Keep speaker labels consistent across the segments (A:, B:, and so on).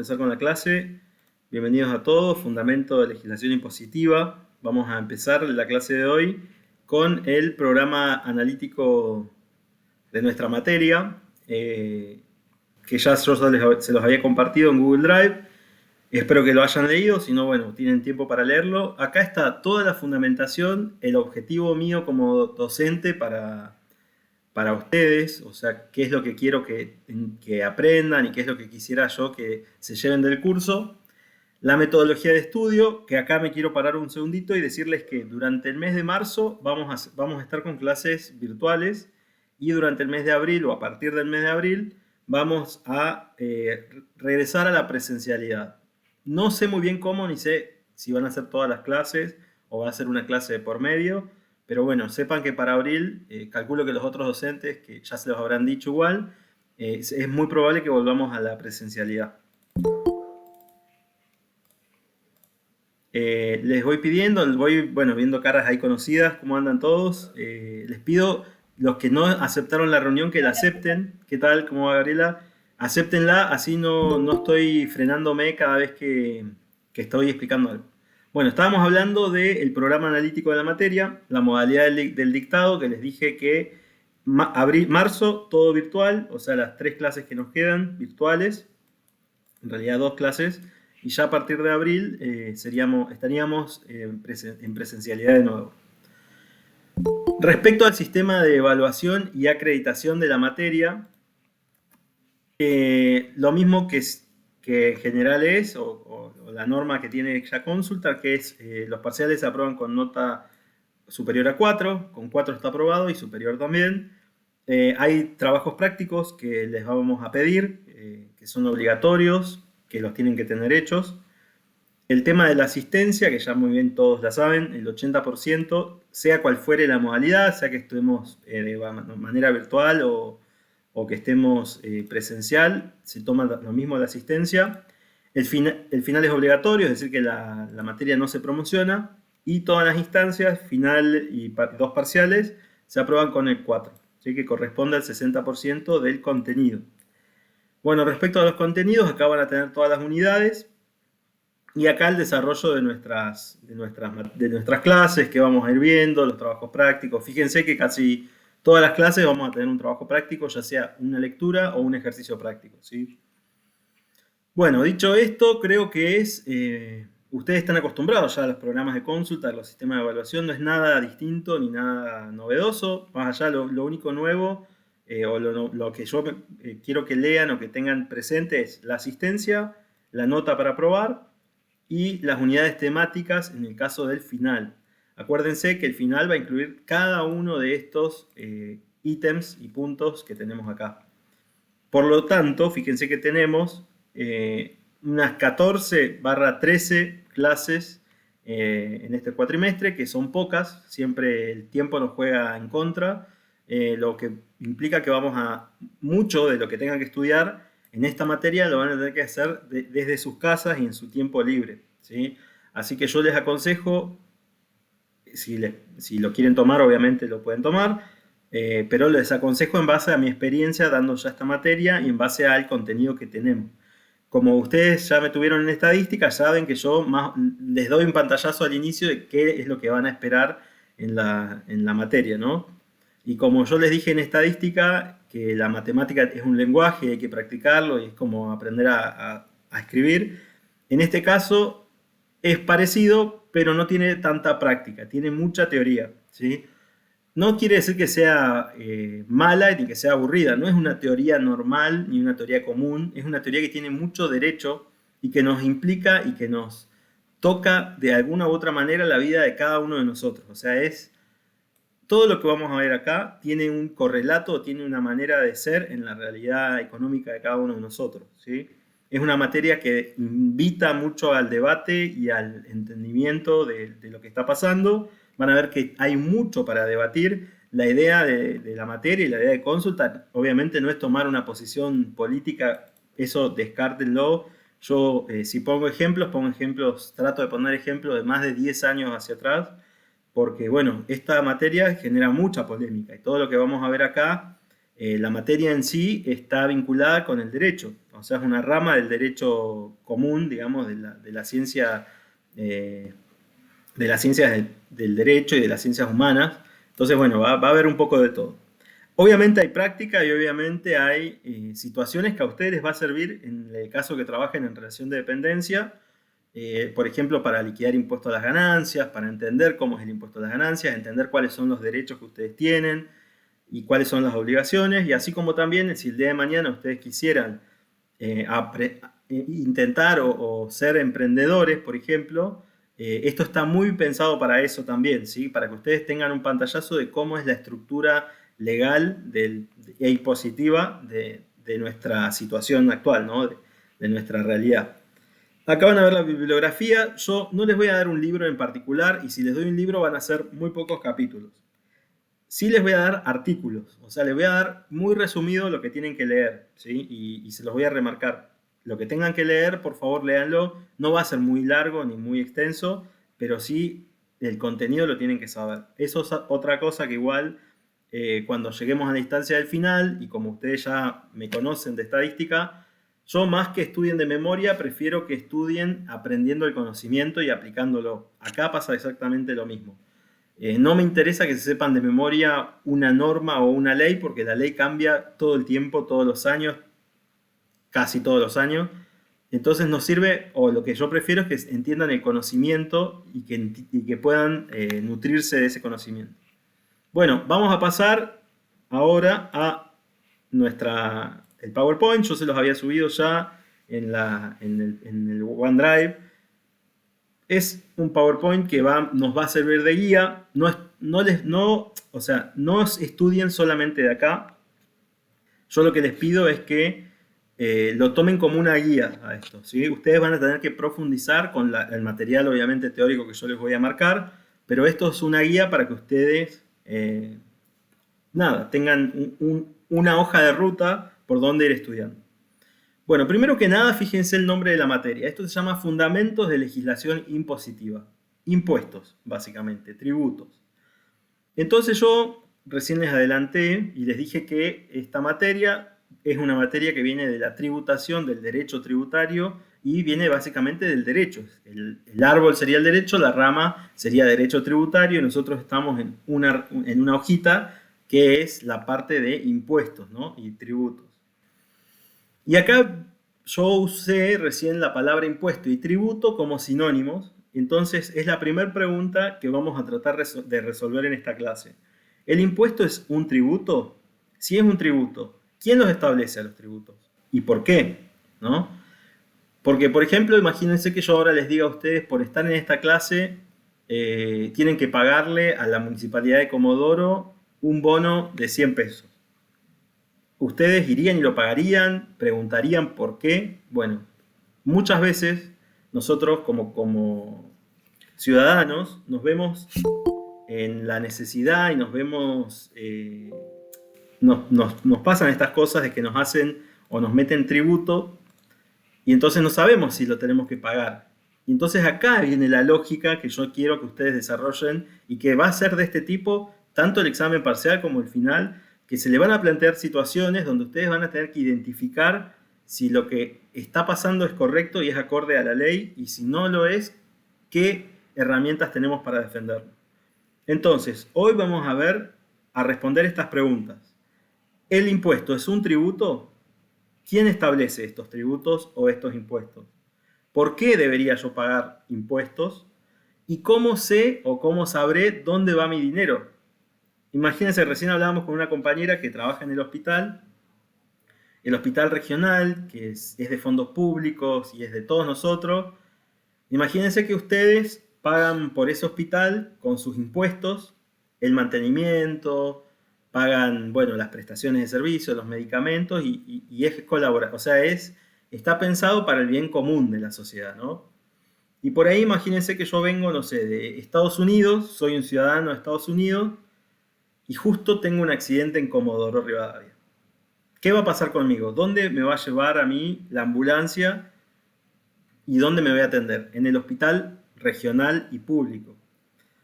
A: empezar con la clase. Bienvenidos a todos, Fundamento de Legislación Impositiva. Vamos a empezar la clase de hoy con el programa analítico de nuestra materia, que ya yo se los había compartido en Google Drive. Espero que lo hayan leído, si no, bueno, tienen tiempo para leerlo. Acá está toda la fundamentación, el objetivo mío como docente para ustedes, o sea, qué es lo que quiero que aprendan y qué es lo que quisiera yo que se lleven del curso. La metodología de estudio, que acá me quiero parar un segundito y decirles que durante el mes de marzo vamos a estar con clases virtuales y durante el mes de abril o a partir del mes de abril vamos a regresar a la presencialidad. No sé muy bien cómo, ni sé si van a ser todas las clases o va a ser una clase de por medio, pero bueno, sepan que para abril, calculo que los otros docentes, que ya se los habrán dicho igual, es muy probable que volvamos a la presencialidad. Les voy pidiendo, bueno, viendo caras ahí conocidas, cómo andan todos. Les pido, los que no aceptaron la reunión, que la acepten. ¿Qué tal? ¿Cómo va, Gabriela? Acéptenla, así no estoy frenándome cada vez que estoy explicando algo. Bueno, estábamos hablando del programa analítico de la materia, la modalidad del dictado, que les dije que marzo, todo virtual, o sea, las 3 clases que nos quedan virtuales, en realidad 2 clases, y ya a partir de abril estaríamos en presencialidad de nuevo. Respecto al sistema de evaluación y acreditación de la materia, lo mismo que en general es, o la norma que tiene ya Consulta, que es los parciales se aprueban con nota superior a 4, con 4 está aprobado y superior también. Hay trabajos prácticos que les vamos a pedir, que son obligatorios, que los tienen que tener hechos. El tema de la asistencia, que ya muy bien todos la saben, el 80%, sea cual fuere la modalidad, sea que estemos de manera virtual o que estemos presencial, se toma lo mismo la asistencia. El final es obligatorio, es decir, que la materia no se promociona, y todas las instancias, final y 2 parciales, se aprueban con el 4, ¿sí? Que corresponde al 60% del contenido. Bueno, respecto a los contenidos, acá van a tener todas las unidades, y acá el desarrollo de nuestras clases que vamos a ir viendo, los trabajos prácticos. Fíjense que casi todas las clases vamos a tener un trabajo práctico, ya sea una lectura o un ejercicio práctico, ¿sí? Bueno, dicho esto, creo que ustedes están acostumbrados ya a los programas de consulta, a los sistemas de evaluación, no es nada distinto ni nada novedoso. Más allá, lo único nuevo, o lo que yo quiero que lean o que tengan presente es la asistencia, la nota para aprobar y las unidades temáticas en el caso del final. Acuérdense que el final va a incluir cada uno de estos ítems y puntos que tenemos acá. Por lo tanto, fíjense que tenemos unas 14/13 clases en este cuatrimestre, que son pocas, siempre el tiempo nos juega en contra, lo que implica que mucho de lo que tengan que estudiar en esta materia lo van a tener que hacer desde sus casas y en su tiempo libre, ¿sí? Así que yo les aconsejo, si lo quieren tomar, obviamente lo pueden tomar, pero les aconsejo en base a mi experiencia dando ya esta materia y en base al contenido que tenemos. Como ustedes ya me tuvieron en estadística, saben que yo les doy un pantallazo al inicio de qué es lo que van a esperar en la materia, ¿no? Y como yo les dije en estadística, que la matemática es un lenguaje, hay que practicarlo y es como aprender a escribir, en este caso es parecido, pero no tiene tanta práctica, tiene mucha teoría, ¿sí? No quiere decir que sea mala ni que sea aburrida, no es una teoría normal ni una teoría común, es una teoría que tiene mucho derecho y que nos implica y que nos toca de alguna u otra manera la vida de cada uno de nosotros. O sea, todo lo que vamos a ver acá tiene un correlato, tiene una manera de ser en la realidad económica de cada uno de nosotros, ¿sí? Es una materia que invita mucho al debate y al entendimiento de lo que está pasando. Van a ver que hay mucho para debatir. La idea de la materia y la idea de consulta, obviamente, no es tomar una posición política, eso descártenlo. Yo, si pongo ejemplos, trato de poner ejemplos de más de 10 años hacia atrás, porque, bueno, esta materia genera mucha polémica y todo lo que vamos a ver acá, la materia en sí está vinculada con el derecho. o sea, es una rama del derecho común, digamos, de la ciencia, eh, de las ciencias del derecho y de las ciencias humanas. Entonces, bueno, va a haber un poco de todo. Obviamente hay práctica y obviamente hay situaciones que a ustedes les va a servir en el caso que trabajen en relación de dependencia, por ejemplo, para liquidar impuestos a las ganancias, para entender cómo es el impuesto a las ganancias, entender cuáles son los derechos que ustedes tienen y cuáles son las obligaciones, y así como también si el día de mañana ustedes quisieran intentar o ser emprendedores, por ejemplo, esto está muy pensado para eso también, ¿sí? Para que ustedes tengan un pantallazo de cómo es la estructura legal e impositiva de nuestra situación actual, ¿no? De nuestra realidad. Acá van a ver la bibliografía. Yo no les voy a dar un libro en particular, y si les doy un libro van a ser muy pocos capítulos. Sí les voy a dar artículos, o sea, les voy a dar muy resumido lo que tienen que leer, ¿sí? Y se los voy a remarcar. Lo que tengan que leer, por favor, léanlo. No va a ser muy largo ni muy extenso, pero sí el contenido lo tienen que saber. Eso es otra cosa que igual cuando lleguemos a la instancia del final, y como ustedes ya me conocen de estadística, yo más que estudien de memoria, prefiero que estudien aprendiendo el conocimiento y aplicándolo. Acá pasa exactamente lo mismo. No me interesa que se sepan de memoria una norma o una ley, porque la ley cambia todo el tiempo, todos los años, casi todos los años. Entonces nos sirve, o lo que yo prefiero es que entiendan el conocimiento y que puedan nutrirse de ese conocimiento. Bueno, vamos a pasar ahora a el PowerPoint. Yo se los había subido ya en el OneDrive. Es un PowerPoint que nos va a servir de guía. O sea, no estudien solamente de acá. Yo lo que les pido es que lo tomen como una guía a esto, ¿sí? Ustedes van a tener que profundizar con el material, obviamente, teórico que yo les voy a marcar, pero esto es una guía para que ustedes, tengan una hoja de ruta por donde ir estudiando. Bueno, primero que nada, fíjense el nombre de la materia. Esto se llama Fundamentos de Legislación Impositiva. Impuestos, básicamente, tributos. Entonces yo recién les adelanté y les dije que esta materia es una materia que viene de la tributación, del derecho tributario, y viene básicamente del derecho. El árbol sería el derecho, la rama sería derecho tributario, y nosotros estamos en una hojita que es la parte de impuestos, ¿no? Y tributos. Y acá yo usé recién la palabra impuesto y tributo como sinónimos. Entonces es la primera pregunta que vamos a tratar de resolver en esta clase. ¿El impuesto es un tributo? Si es un tributo, ¿quién los establece a los tributos? ¿Y por qué? ¿No? Porque, por ejemplo, imagínense que yo ahora les diga a ustedes, por estar en esta clase, tienen que pagarle a la Municipalidad de Comodoro un bono de 100 pesos. ¿Ustedes irían y lo pagarían? ¿Preguntarían por qué? Bueno, muchas veces nosotros como ciudadanos nos vemos en la necesidad y nos vemos, nos pasan estas cosas de que nos hacen o nos meten tributo y entonces no sabemos si lo tenemos que pagar. Y entonces acá viene la lógica que yo quiero que ustedes desarrollen y que va a ser de este tipo, tanto el examen parcial como el final, que se le van a plantear situaciones donde ustedes van a tener que identificar si lo que está pasando es correcto y es acorde a la ley, y si no lo es, qué herramientas tenemos para defenderlo. Entonces, hoy vamos a responder estas preguntas. ¿El impuesto es un tributo? ¿Quién establece estos tributos o estos impuestos? ¿Por qué debería yo pagar impuestos? ¿Y cómo sé o cómo sabré dónde va mi dinero? Imagínense, recién hablábamos con una compañera que trabaja en el hospital regional, que es de fondos públicos y es de todos nosotros. Imagínense que ustedes pagan por ese hospital con sus impuestos el mantenimiento, pagan, bueno, las prestaciones de servicio, los medicamentos, y es colaborar, o sea, está pensado para el bien común de la sociedad, ¿no? Y por ahí imagínense que yo vengo, no sé, de Estados Unidos, soy un ciudadano de Estados Unidos, y justo tengo un accidente en Comodoro Rivadavia. ¿Qué va a pasar conmigo? ¿Dónde me va a llevar a mí la ambulancia y dónde me voy a atender? En el hospital regional y público.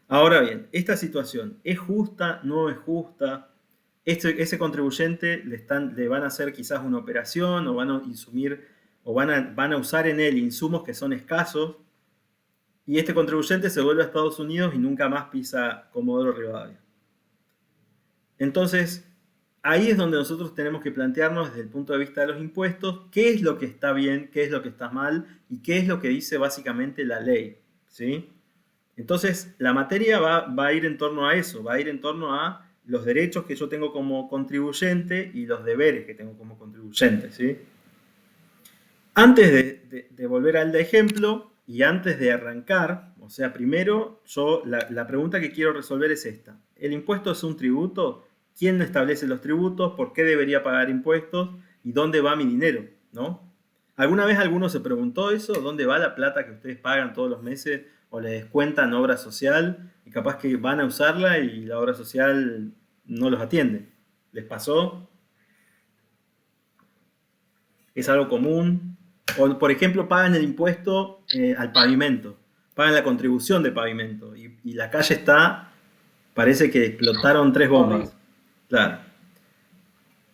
A: Ahora bien, esta situación, ¿es justa? ¿No es justa? ese contribuyente le van a hacer quizás una operación o van a insumir o van a usar en él insumos que son escasos y este contribuyente se vuelve a Estados Unidos y nunca más pisa Comodoro Rivadavia. Entonces, ahí es donde nosotros tenemos que plantearnos desde el punto de vista de los impuestos qué es lo que está bien, qué es lo que está mal y qué es lo que dice básicamente la ley, ¿sí? Entonces, la materia va a ir en torno a eso, va a ir en torno a los derechos que yo tengo como contribuyente y los deberes que tengo como contribuyente, ¿sí? Antes de volver al ejemplo y antes de arrancar, o sea, primero, la pregunta que quiero resolver es esta. ¿El impuesto es un tributo? ¿Quién establece los tributos? ¿Por qué debería pagar impuestos? ¿Y dónde va mi dinero? ¿No? ¿Alguna vez alguno se preguntó eso? ¿Dónde va la plata que ustedes pagan todos los meses o le descuentan obra social? Y capaz que van a usarla y la obra social no los atiende. ¿Les pasó? ¿Es algo común? O, por ejemplo, pagan el impuesto al pavimento. Pagan la contribución de pavimento. Y la calle parece que explotaron 3 bombas. Claro.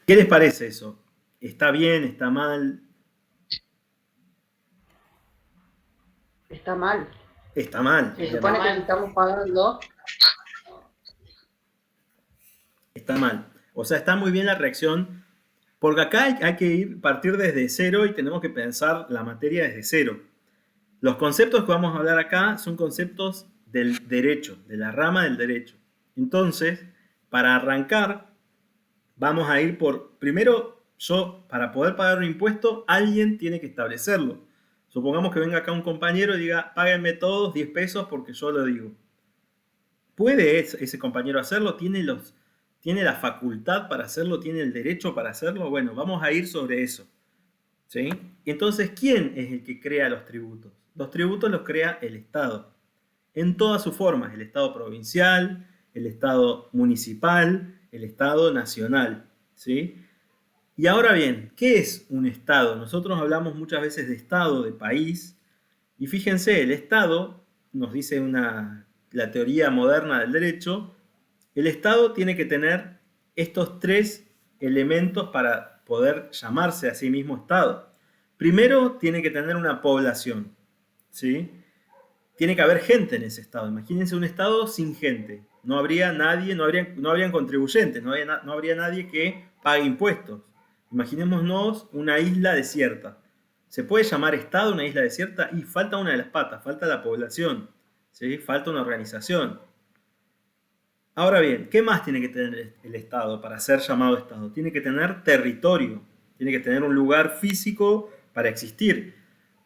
A: ¿Qué les parece eso? ¿Está bien? ¿Está mal?
B: Está mal.
A: Está mal.
B: Se supone que estamos pagando.
A: Está mal. O sea, está muy bien la reacción, porque acá hay que partir desde cero y tenemos que pensar la materia desde cero. Los conceptos que vamos a hablar acá son conceptos del derecho, de la rama del derecho. Entonces, para arrancar, vamos a ir primero, para poder pagar un impuesto, alguien tiene que establecerlo. Supongamos que venga acá un compañero y diga, páguenme todos 10 pesos porque yo lo digo. ¿Puede ese compañero hacerlo? ¿Tiene la facultad para hacerlo? ¿Tiene el derecho para hacerlo? Bueno, vamos a ir sobre eso. ¿Sí? Entonces, ¿quién es el que crea los tributos? Los tributos los crea el Estado, en todas sus formas, el Estado provincial, el Estado municipal, el Estado nacional. ¿Sí? Y ahora bien, ¿qué es un Estado? Nosotros hablamos muchas veces de Estado, de país, y fíjense, el Estado, nos dice la teoría moderna del derecho, el Estado tiene que tener estos 3 elementos para poder llamarse a sí mismo Estado. Primero, tiene que tener una población, ¿sí? Tiene que haber gente en ese Estado. Imagínense un Estado sin gente. No habría nadie, no habrían contribuyentes, no habría nadie que pague impuestos. Imaginémonos una isla desierta. ¿Se puede llamar Estado una isla desierta? Y falta una de las patas, falta la población, ¿sí? Falta una organización. Ahora bien, ¿qué más tiene que tener el Estado para ser llamado Estado? Tiene que tener territorio, tiene que tener un lugar físico para existir.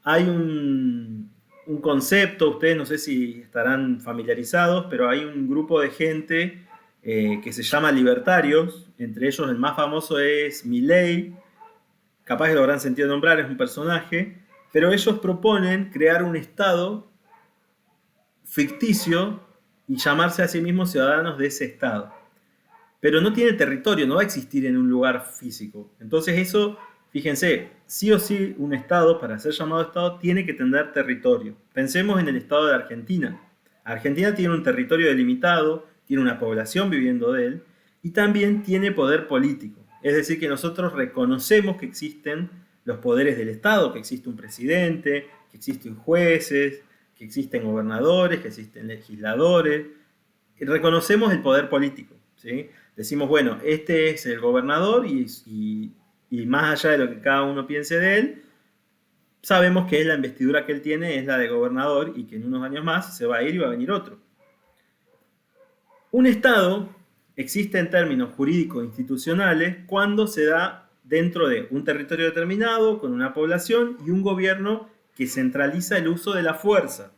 A: Hay un concepto, ustedes no sé si estarán familiarizados, pero hay un grupo de gente que se llama libertarios, entre ellos el más famoso es Milei, capaz que lo habrán sentido nombrar, es un personaje, pero ellos proponen crear un Estado ficticio y llamarse a sí mismos ciudadanos de ese Estado. Pero no tiene territorio, no va a existir en un lugar físico. Entonces eso, fíjense, sí o sí un Estado, para ser llamado Estado, tiene que tener territorio. Pensemos en el Estado de Argentina. Argentina tiene un territorio delimitado, tiene una población viviendo de él, y también tiene poder político. Es decir, que nosotros reconocemos que existen los poderes del Estado, que existe un presidente, que existen jueces, que existen gobernadores, que existen legisladores. Y reconocemos el poder político, ¿sí? Decimos, bueno, este es el gobernador y más allá de lo que cada uno piense de él, sabemos que la investidura que él tiene es la de gobernador y que en unos años más se va a ir y va a venir otro. Un Estado existe en términos jurídicos institucionales cuando se da dentro de un territorio determinado, con una población y un gobierno que centraliza el uso de la fuerza,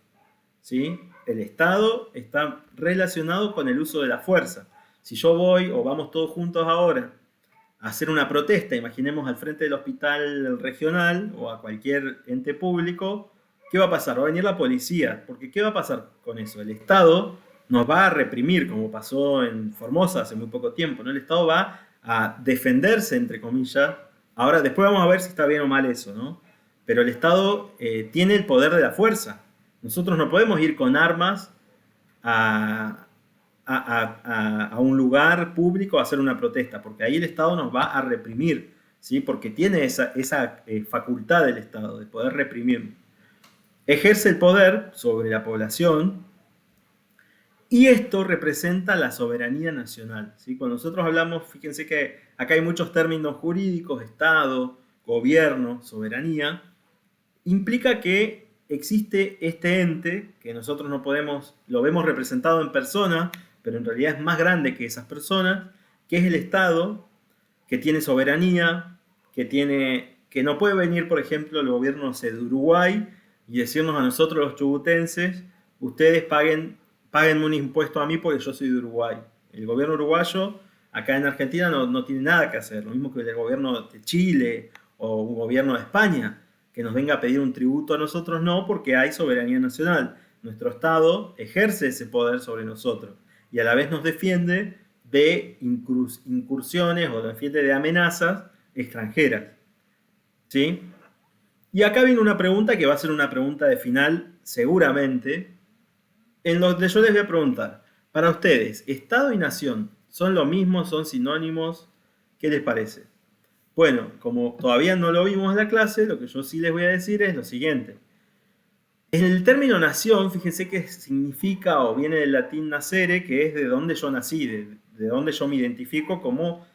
A: ¿sí? El Estado está relacionado con el uso de la fuerza. Si yo voy o vamos todos juntos ahora a hacer una protesta, imaginemos al frente del hospital regional o a cualquier ente público, ¿qué va a pasar? Va a venir la policía, porque ¿qué va a pasar con eso? El Estado nos va a reprimir, como pasó en Formosa hace muy poco tiempo, ¿no? El Estado va a defenderse, entre comillas. Ahora, después vamos a ver si está bien o mal eso, ¿no? Pero el Estado tiene el poder de la fuerza. Nosotros no podemos ir con armas a a un lugar público a hacer una protesta, porque ahí el Estado nos va a reprimir, ¿sí? Porque tiene esa facultad del Estado de poder reprimir. Ejerce el poder sobre la población y esto representa la soberanía nacional, ¿sí? Cuando nosotros hablamos, fíjense que acá hay muchos términos jurídicos: Estado, gobierno, soberanía. Implica que existe este ente que nosotros no podemos, lo vemos representado en persona, pero en realidad es más grande que esas personas, que es el Estado, que tiene soberanía, que no puede venir, por ejemplo, el gobierno, no sé, de Uruguay y decirnos a nosotros los chubutenses: ustedes páguenme un impuesto a mí porque yo soy de Uruguay. El gobierno uruguayo acá en Argentina no tiene nada que hacer, lo mismo que el gobierno de Chile o un gobierno de España, que nos venga a pedir un tributo a nosotros, no, porque hay soberanía nacional. Nuestro Estado ejerce ese poder sobre nosotros y a la vez nos defiende de incursiones o defiende de amenazas extranjeras. ¿Sí? Y acá viene una pregunta que va a ser una pregunta de final seguramente, en donde yo les voy a preguntar: para ustedes, ¿Estado y nación son lo mismo, son sinónimos? ¿Qué les parece? Bueno, como todavía no lo vimos en la clase, lo que yo sí les voy a decir es lo siguiente. En el término nación, fíjense que significa o viene del latín nacere, que es de donde yo nací, de donde yo me identifico como,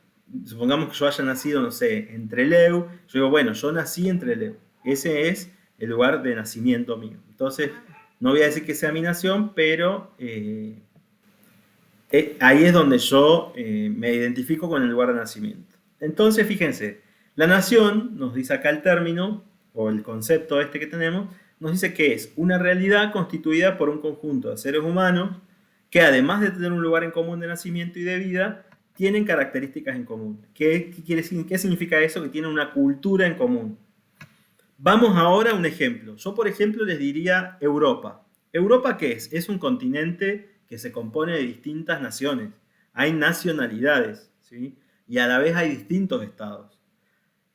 A: supongamos que yo haya nacido, no sé, en Trelew. Yo digo, bueno, yo nací en Trelew. Ese es el lugar de nacimiento mío. Entonces, no voy a decir que sea mi nación, pero ahí es donde yo me identifico con el lugar de nacimiento. Entonces, fíjense, la nación, nos dice acá el término, o el concepto este que tenemos, nos dice que es una realidad constituida por un conjunto de seres humanos que, además de tener un lugar en común de nacimiento y de vida, tienen características en común. ¿Qué significa eso? Que tienen una cultura en común. Vamos ahora a un ejemplo. Yo, por ejemplo, les diría Europa. ¿Europa qué es? Es un continente que se compone de distintas naciones. Hay nacionalidades, ¿sí? Y a la vez hay distintos estados.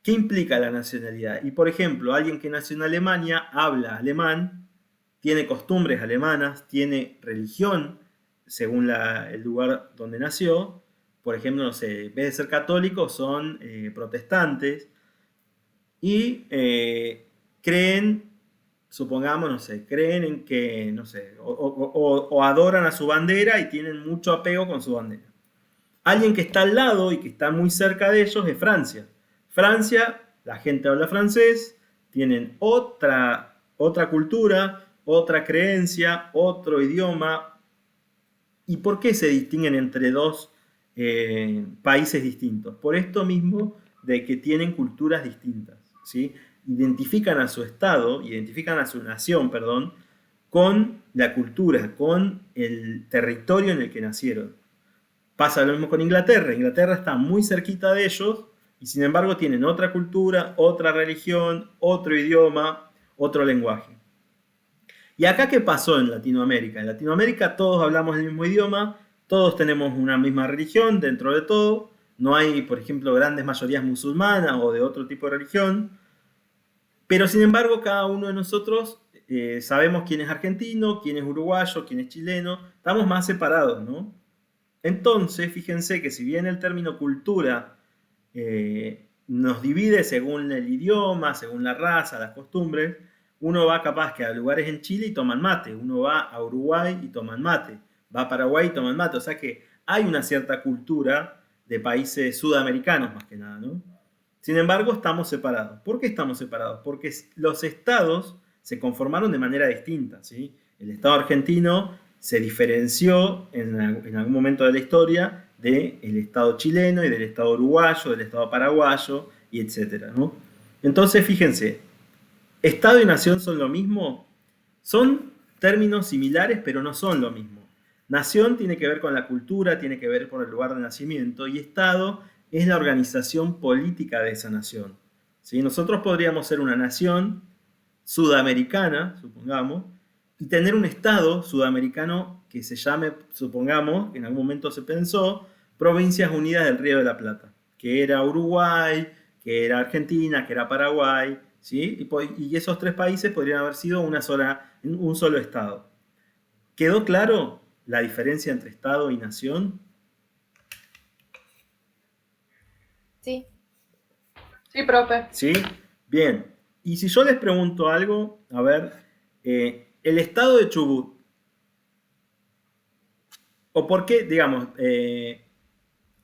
A: ¿Qué implica la nacionalidad? Y, por ejemplo, alguien que nació en Alemania habla alemán, tiene costumbres alemanas, tiene religión según el lugar donde nació. Por ejemplo, no sé, en vez de ser católicos son protestantes. Y creen, supongamos, no sé, creen en que, no sé, o adoran a su bandera y tienen mucho apego con su bandera. Alguien que está al lado y que está muy cerca de ellos es Francia. Francia, la gente habla francés, tienen otra cultura, otra creencia, otro idioma. ¿Y por qué se distinguen entre dos países distintos? Por esto mismo de que tienen culturas distintas, ¿sí? Identifican a su estado, identifican a su nación, perdón, con la cultura, con el territorio en el que nacieron. Pasa lo mismo con Inglaterra. Inglaterra está muy cerquita de ellos y sin embargo tienen otra cultura, otra religión, otro idioma, otro lenguaje. ¿Y acá qué pasó en Latinoamérica? En Latinoamérica todos hablamos el mismo idioma, todos tenemos una misma religión dentro de todo. No hay, por ejemplo, grandes mayorías musulmanas o de otro tipo de religión. Pero sin embargo, cada uno de nosotros sabemos quién es argentino, quién es uruguayo, quién es chileno. Estamos más separados, ¿no? Entonces, fíjense que si bien el término cultura nos divide según el idioma, según la raza, las costumbres, uno va capaz que a lugares en Chile y toman mate, uno va a Uruguay y toman mate, va a Paraguay y toman mate. O sea que hay una cierta cultura de países sudamericanos más que nada, ¿no? Sin embargo, estamos separados. ¿Por qué estamos separados? Porque los estados se conformaron de manera distinta, ¿sí? El estado argentino se diferenció en algún momento de la historia del estado chileno y del estado uruguayo, del estado paraguayo, y etcétera, ¿no? Entonces, fíjense, ¿Estado y nación son lo mismo? Son términos similares, pero no son lo mismo. Nación tiene que ver con la cultura, tiene que ver con el lugar de nacimiento, y Estado es la organización política de esa nación. ¿Sí? Nosotros podríamos ser una nación sudamericana, supongamos, y tener un Estado sudamericano que se llame, supongamos, que en algún momento se pensó, Provincias Unidas del Río de la Plata, que era Uruguay, que era Argentina, que era Paraguay, ¿sí? Y esos tres países podrían haber sido un solo Estado. ¿Quedó claro? la diferencia entre Estado y nación?
C: Sí.
B: Sí, profe.
A: ¿Sí? Bien. Y si yo les pregunto algo, a ver, el Estado de Chubut, o por qué, digamos,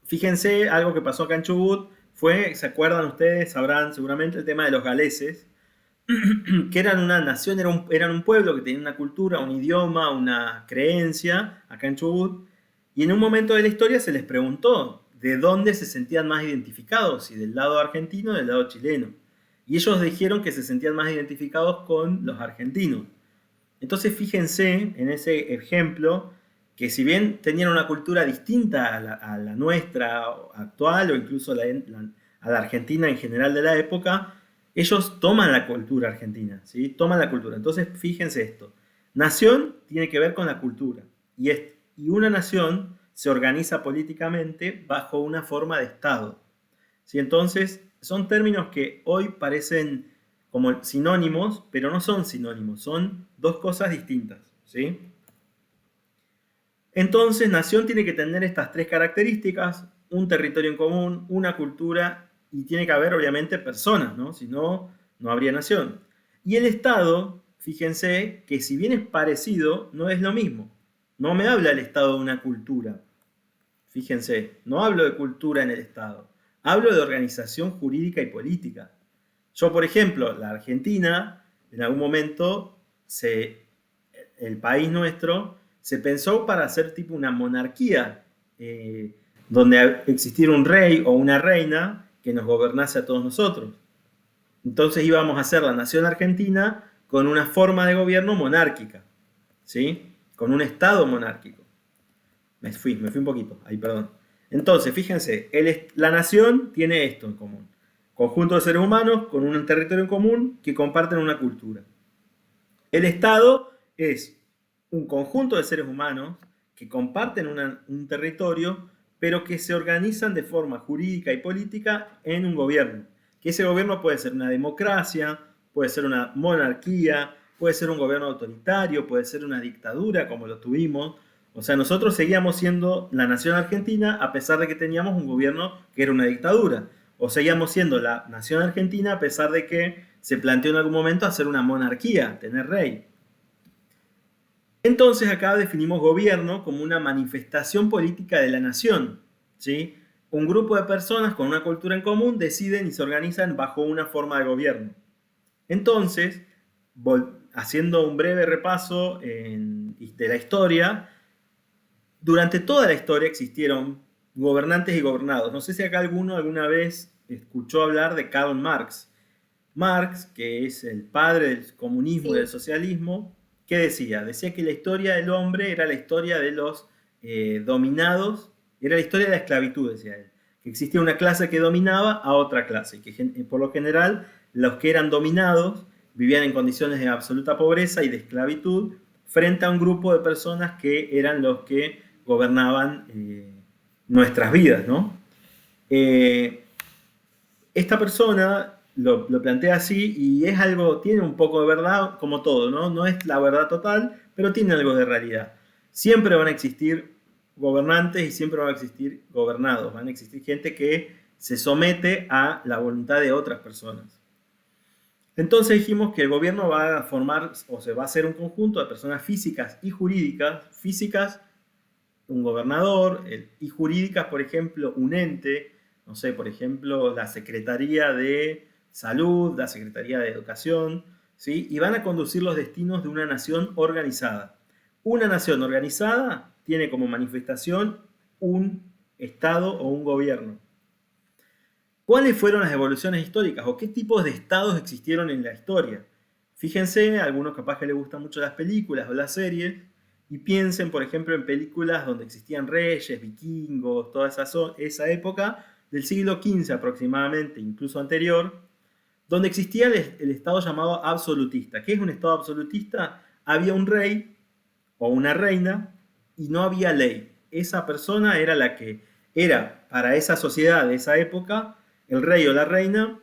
A: fíjense, algo que pasó acá en Chubut fue, ¿se acuerdan ustedes? Sabrán seguramente el tema de los galeses, que eran una nación, eran un pueblo que tenía una cultura, un idioma, una creencia acá en Chubut, y en un momento de la historia se les preguntó de dónde se sentían más identificados, si del lado argentino o del lado chileno. Y ellos dijeron que se sentían más identificados con los argentinos. Entonces fíjense en ese ejemplo que si bien tenían una cultura distinta a la nuestra actual o incluso a la Argentina en general de la época, ellos toman la cultura argentina, ¿sí? Toman la cultura. Entonces fíjense esto. Nación tiene que ver con la cultura y una nación se organiza políticamente bajo una forma de Estado, ¿sí? Entonces son términos que hoy parecen como sinónimos, pero no son sinónimos, son dos cosas distintas, ¿sí? Entonces, nación tiene que tener estas tres características, un territorio en común, una cultura y tiene que haber, obviamente, personas, ¿no? Si no, no habría nación. Y el Estado, fíjense que si bien es parecido, no es lo mismo. No me habla el Estado de una cultura. Fíjense, no hablo de cultura en el Estado. Hablo de organización jurídica y política. Yo, por ejemplo, la Argentina, en algún momento, el país nuestro, se pensó para hacer tipo una monarquía, donde existiera un rey o una reina que nos gobernase a todos nosotros. Entonces íbamos a hacer la nación argentina con una forma de gobierno monárquica, ¿sí? Con un Estado monárquico. Me fui un poquito, ahí perdón. Entonces, fíjense, la nación tiene esto en común. Conjunto de seres humanos con un territorio en común que comparten una cultura. El Estado es un conjunto de seres humanos que comparten un territorio, pero que se organizan de forma jurídica y política en un gobierno. Que ese gobierno puede ser una democracia, puede ser una monarquía, puede ser un gobierno autoritario, puede ser una dictadura como lo tuvimos. O sea, nosotros seguíamos siendo la nación argentina a pesar de que teníamos un gobierno que era una dictadura. O seguíamos siendo la nación argentina a pesar de que se planteó en algún momento hacer una monarquía, tener rey. Entonces acá definimos gobierno como una manifestación política de la nación, ¿sí? Un grupo de personas con una cultura en común deciden y se organizan bajo una forma de gobierno. Entonces, haciendo un breve repaso de la historia, durante toda la historia existieron gobernantes y gobernados. No sé si acá alguna vez escuchó hablar de Karl Marx. Marx, que es el padre del comunismo y del socialismo, ¿qué decía? Decía que la historia del hombre era la historia de los dominados, era la historia de la esclavitud, decía él. Que existía una clase que dominaba a otra clase, que por lo general los que eran dominados vivían en condiciones de absoluta pobreza y de esclavitud frente a un grupo de personas que eran los que gobernaban nuestras vidas, ¿no? Esta persona lo plantea así y es algo, tiene un poco de verdad, como todo, ¿no? No es la verdad total, pero tiene algo de realidad. Siempre van a existir gobernantes y siempre van a existir gobernados. Van a existir gente que se somete a la voluntad de otras personas. Entonces dijimos que el gobierno va a formar, o se va a hacer un conjunto de personas físicas y jurídicas. Físicas, un gobernador, y jurídicas, por ejemplo, un ente, no sé, por ejemplo, la Secretaría de Salud, la Secretaría de Educación, ¿sí? Y van a conducir los destinos de una nación organizada. Una nación organizada tiene como manifestación un Estado o un gobierno. ¿Cuáles fueron las evoluciones históricas o qué tipos de estados existieron en la historia? Fíjense, a algunos capaz que les gustan mucho las películas o las series, y piensen, por ejemplo, en películas donde existían reyes, vikingos, toda esa época del siglo XV aproximadamente, incluso anterior, donde existía el estado llamado absolutista. ¿Qué es un estado absolutista? Había un rey o una reina y no había ley. Esa persona era la que era para esa sociedad de esa época, el rey o la reina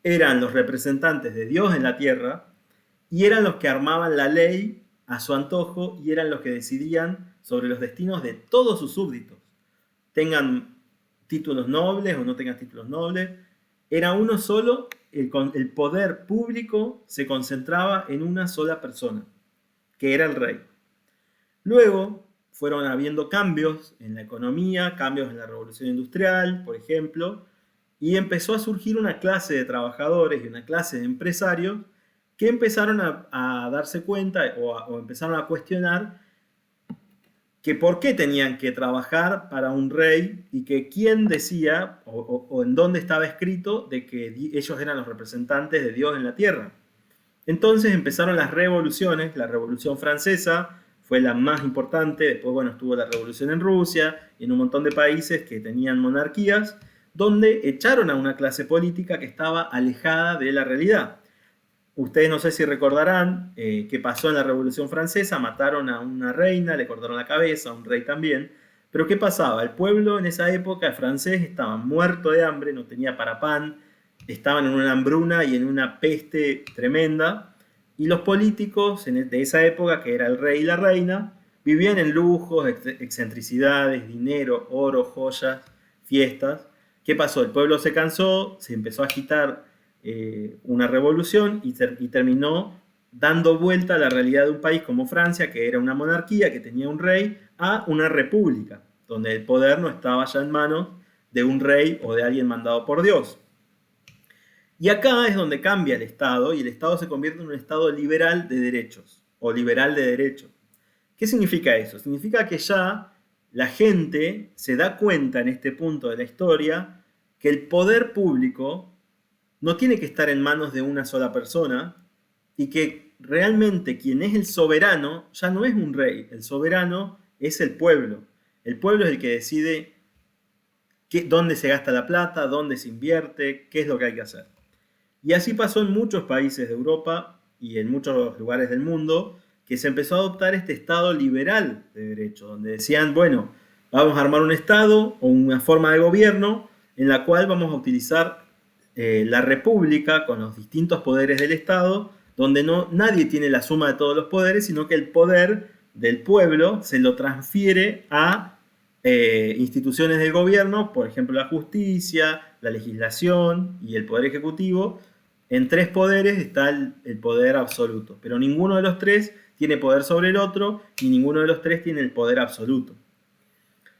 A: eran los representantes de Dios en la tierra y eran los que armaban la ley a su antojo y eran los que decidían sobre los destinos de todos sus súbditos. Tengan títulos nobles o no tengan títulos nobles, era uno solo, el poder público se concentraba en una sola persona, que era el rey. Luego fueron habiendo cambios en la economía, cambios en la revolución industrial, por ejemplo, y empezó a surgir una clase de trabajadores y una clase de empresarios que empezaron a darse cuenta o empezaron a cuestionar que por qué tenían que trabajar para un rey y que quién decía o en dónde estaba escrito de que ellos eran los representantes de Dios en la tierra. Entonces empezaron las revoluciones. La Revolución Francesa fue la más importante. Después, bueno, estuvo la revolución en Rusia y en un montón de países que tenían monarquías, donde echaron a una clase política que estaba alejada de la realidad. Ustedes no sé si recordarán qué pasó en la Revolución Francesa. Mataron a una reina, le cortaron la cabeza, a un rey también. Pero ¿qué pasaba? El pueblo en esa época francés estaba muerto de hambre, no tenía para pan, estaban en una hambruna y en una peste tremenda. Y los políticos de esa época, que era el rey y la reina, vivían en lujos, excentricidades, dinero, oro, joyas, fiestas. ¿Qué pasó? El pueblo se cansó, se empezó a agitar una revolución y terminó dando vuelta a la realidad de un país como Francia, que era una monarquía, que tenía un rey, a una república, donde el poder no estaba ya en manos de un rey o de alguien mandado por Dios. Y acá es donde cambia el Estado, y el Estado se convierte en un Estado liberal de derechos, o liberal de derechos. ¿Qué significa eso? Significa que ya la gente se da cuenta en este punto de la historia que el poder público no tiene que estar en manos de una sola persona y que realmente quien es el soberano ya no es un rey, el soberano es el pueblo. El pueblo es el que decide dónde se gasta la plata, dónde se invierte, qué es lo que hay que hacer. Y así pasó en muchos países de Europa y en muchos lugares del mundo, que se empezó a adoptar este Estado liberal de derecho, donde decían, bueno, vamos a armar un Estado o una forma de gobierno en la cual vamos a utilizar la república con los distintos poderes del Estado, donde nadie tiene la suma de todos los poderes, sino que el poder del pueblo se lo transfiere a instituciones del gobierno, por ejemplo la justicia, la legislación y el poder ejecutivo. En tres poderes está el poder absoluto, pero ninguno de los tres tiene poder sobre el otro y ninguno de los tres tiene el poder absoluto.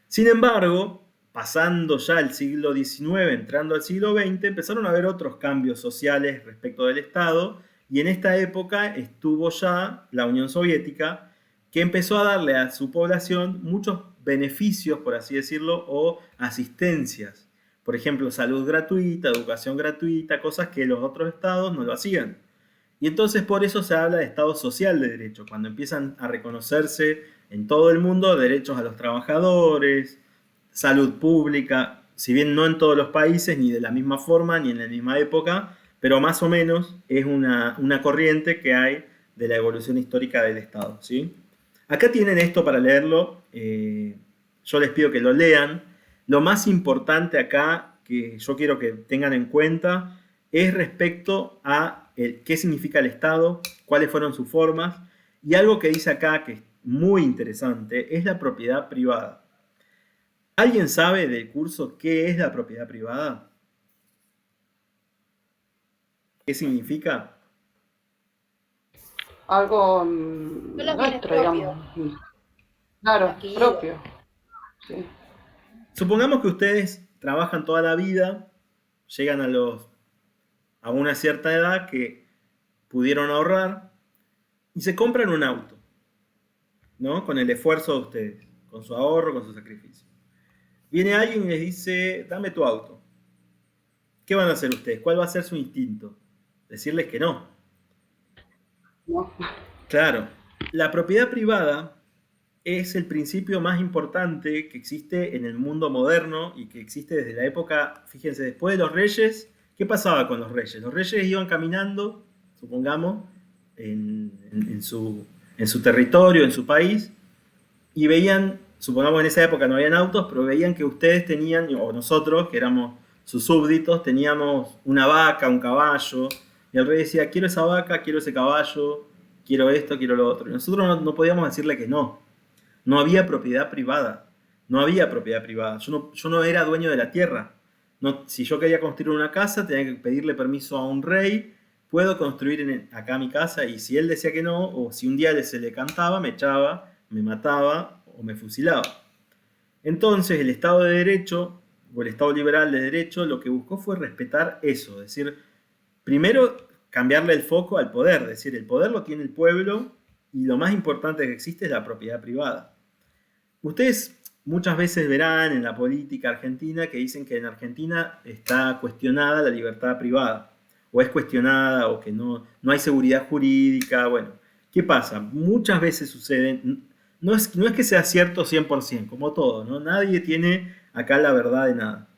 A: Sin embargo, pasando ya el siglo XIX, entrando al siglo XX, empezaron a haber otros cambios sociales respecto del Estado, y en esta época estuvo ya la Unión Soviética, que empezó a darle a su población muchos beneficios, por así decirlo, o asistencias. Por ejemplo, salud gratuita, educación gratuita, cosas que los otros estados no lo hacían. Y entonces por eso se habla de Estado social de derecho, cuando empiezan a reconocerse en todo el mundo derechos a los trabajadores, salud pública, si bien no en todos los países, ni de la misma forma, ni en la misma época, pero más o menos es una corriente que hay de la evolución histórica del Estado, ¿sí? Acá tienen esto para leerlo, yo les pido que lo lean. Lo más importante acá que yo quiero que tengan en cuenta es respecto a qué significa el Estado, cuáles fueron sus formas, y algo que dice acá que es muy interesante es la propiedad privada. ¿Alguien sabe del curso qué es la propiedad privada? ¿Qué significa?
B: Algo
C: Solo bienes
B: nuestro, digamos.
C: propios.
B: Claro,
C: Aquí.
B: propio. Sí.
A: Supongamos que ustedes trabajan toda la vida, llegan a una cierta edad que pudieron ahorrar y se compran un auto, ¿no? Con el esfuerzo de ustedes, con su ahorro, con su sacrificio. Viene alguien y les dice, dame tu auto. ¿Qué van a hacer ustedes? ¿Cuál va a ser su instinto? Decirles que no.
B: ¿No?
A: Claro, la propiedad privada es el principio más importante que existe en el mundo moderno y que existe desde la época, fíjense, después de los reyes. ¿Qué pasaba con los reyes? Los reyes iban caminando, supongamos, en su territorio, en su país, y veían, supongamos en esa época no habían autos, pero veían que ustedes tenían, o nosotros, que éramos sus súbditos, teníamos una vaca, un caballo, y el rey decía, quiero esa vaca, quiero ese caballo, quiero esto, quiero lo otro. Y nosotros no podíamos decirle que no. No había propiedad privada. No había propiedad privada. Yo no era dueño de la tierra. No, si yo quería construir una casa, tenía que pedirle permiso a un rey. Puedo construir acá mi casa, y si él decía que no, o si un día se le cantaba, me echaba, me mataba o me fusilaba. Entonces el Estado de Derecho, o el Estado liberal de Derecho, lo que buscó fue respetar eso. Es decir, primero cambiarle el foco al poder. Es decir, el poder lo tiene el pueblo y lo más importante que existe es la propiedad privada. Ustedes muchas veces verán en la política argentina que dicen que en Argentina está cuestionada la libertad privada, o es cuestionada, o que no hay seguridad jurídica. Bueno, ¿qué pasa? Muchas veces sucede, no es que sea cierto 100%, como todo, ¿no? Nadie tiene acá la verdad de nada.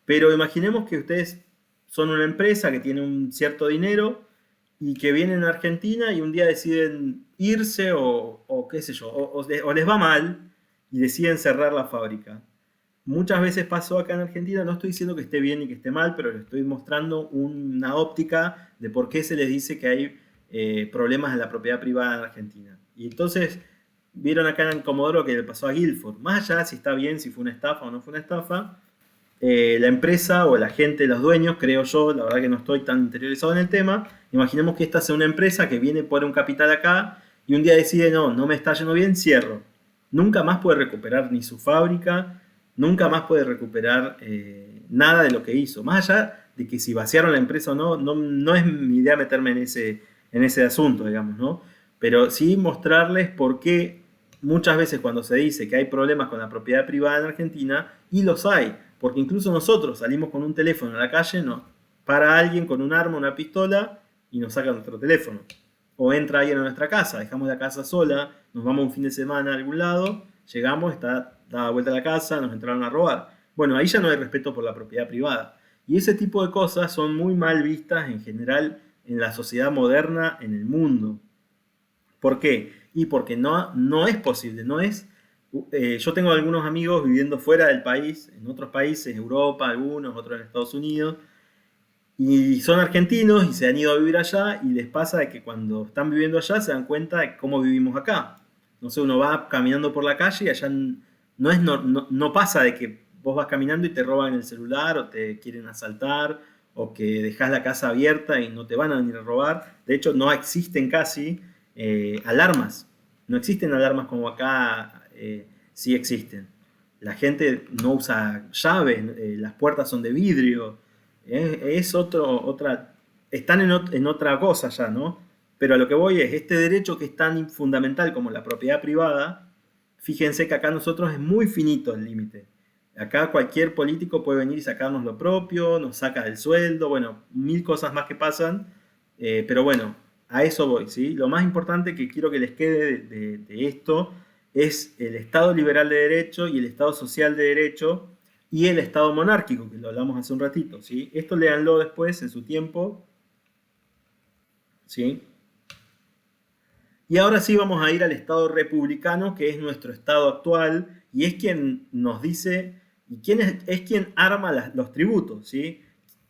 A: Pero imaginemos que ustedes son una empresa que tiene un cierto dinero y que vienen a Argentina y un día deciden irse o qué sé yo, o les va mal y deciden cerrar la fábrica. Muchas veces pasó acá en Argentina, no estoy diciendo que esté bien ni que esté mal, pero les estoy mostrando una óptica de por qué se les dice que hay problemas en la propiedad privada en Argentina. Y entonces, vieron acá en Comodoro que le pasó a Guilford. Más allá si está bien, si fue una estafa o no fue una estafa, la empresa o la gente, los dueños, creo yo, la verdad que no estoy tan interiorizado en el tema, imaginemos que esta sea una empresa que viene por un capital acá y un día decide, no me está yendo bien, cierro. Nunca más puede recuperar ni su fábrica, nunca más puede recuperar nada de lo que hizo. Más allá de que si vaciaron la empresa o no es mi idea meterme en ese asunto, digamos, ¿no? Pero sí mostrarles por qué muchas veces cuando se dice que hay problemas con la propiedad privada en Argentina, y los hay, porque incluso nosotros salimos con un teléfono a la calle, nos para alguien con un arma, una pistola, y nos saca nuestro teléfono. O entra alguien a nuestra casa, dejamos la casa sola, nos vamos un fin de semana a algún lado, llegamos, está dada vuelta a la casa, nos entraron a robar. Bueno, ahí ya no hay respeto por la propiedad privada. Y ese tipo de cosas son muy mal vistas en general en la sociedad moderna, en el mundo. ¿Por qué? Y porque no es posible, no es... yo tengo algunos amigos viviendo fuera del país, en otros países, Europa, algunos, otros en Estados Unidos, y son argentinos y se han ido a vivir allá, y les pasa de que cuando están viviendo allá se dan cuenta de cómo vivimos acá. No sé, uno va caminando por la calle y allá no pasa de que vos vas caminando y te roban el celular o te quieren asaltar o que dejás la casa abierta y no te van a venir a robar. De hecho, no existen casi alarmas. No existen alarmas como acá sí existen. La gente no usa llaves, las puertas son de vidrio. Es otra... Están en otra cosa ya, ¿no? Pero a lo que voy es, este derecho que es tan fundamental como la propiedad privada, fíjense que acá nosotros es muy finito el límite. Acá cualquier político puede venir y sacarnos lo propio, nos saca del sueldo, bueno, mil cosas más que pasan, pero bueno, a eso voy, ¿sí? Lo más importante que quiero que les quede de esto es el Estado liberal de derecho y el Estado social de derecho y el Estado monárquico, que lo hablamos hace un ratito, ¿sí? Esto léanlo después en su tiempo, ¿sí? Y ahora sí vamos a ir al Estado republicano, que es nuestro Estado actual, y es quien nos dice, y quién es quien arma los tributos, ¿sí?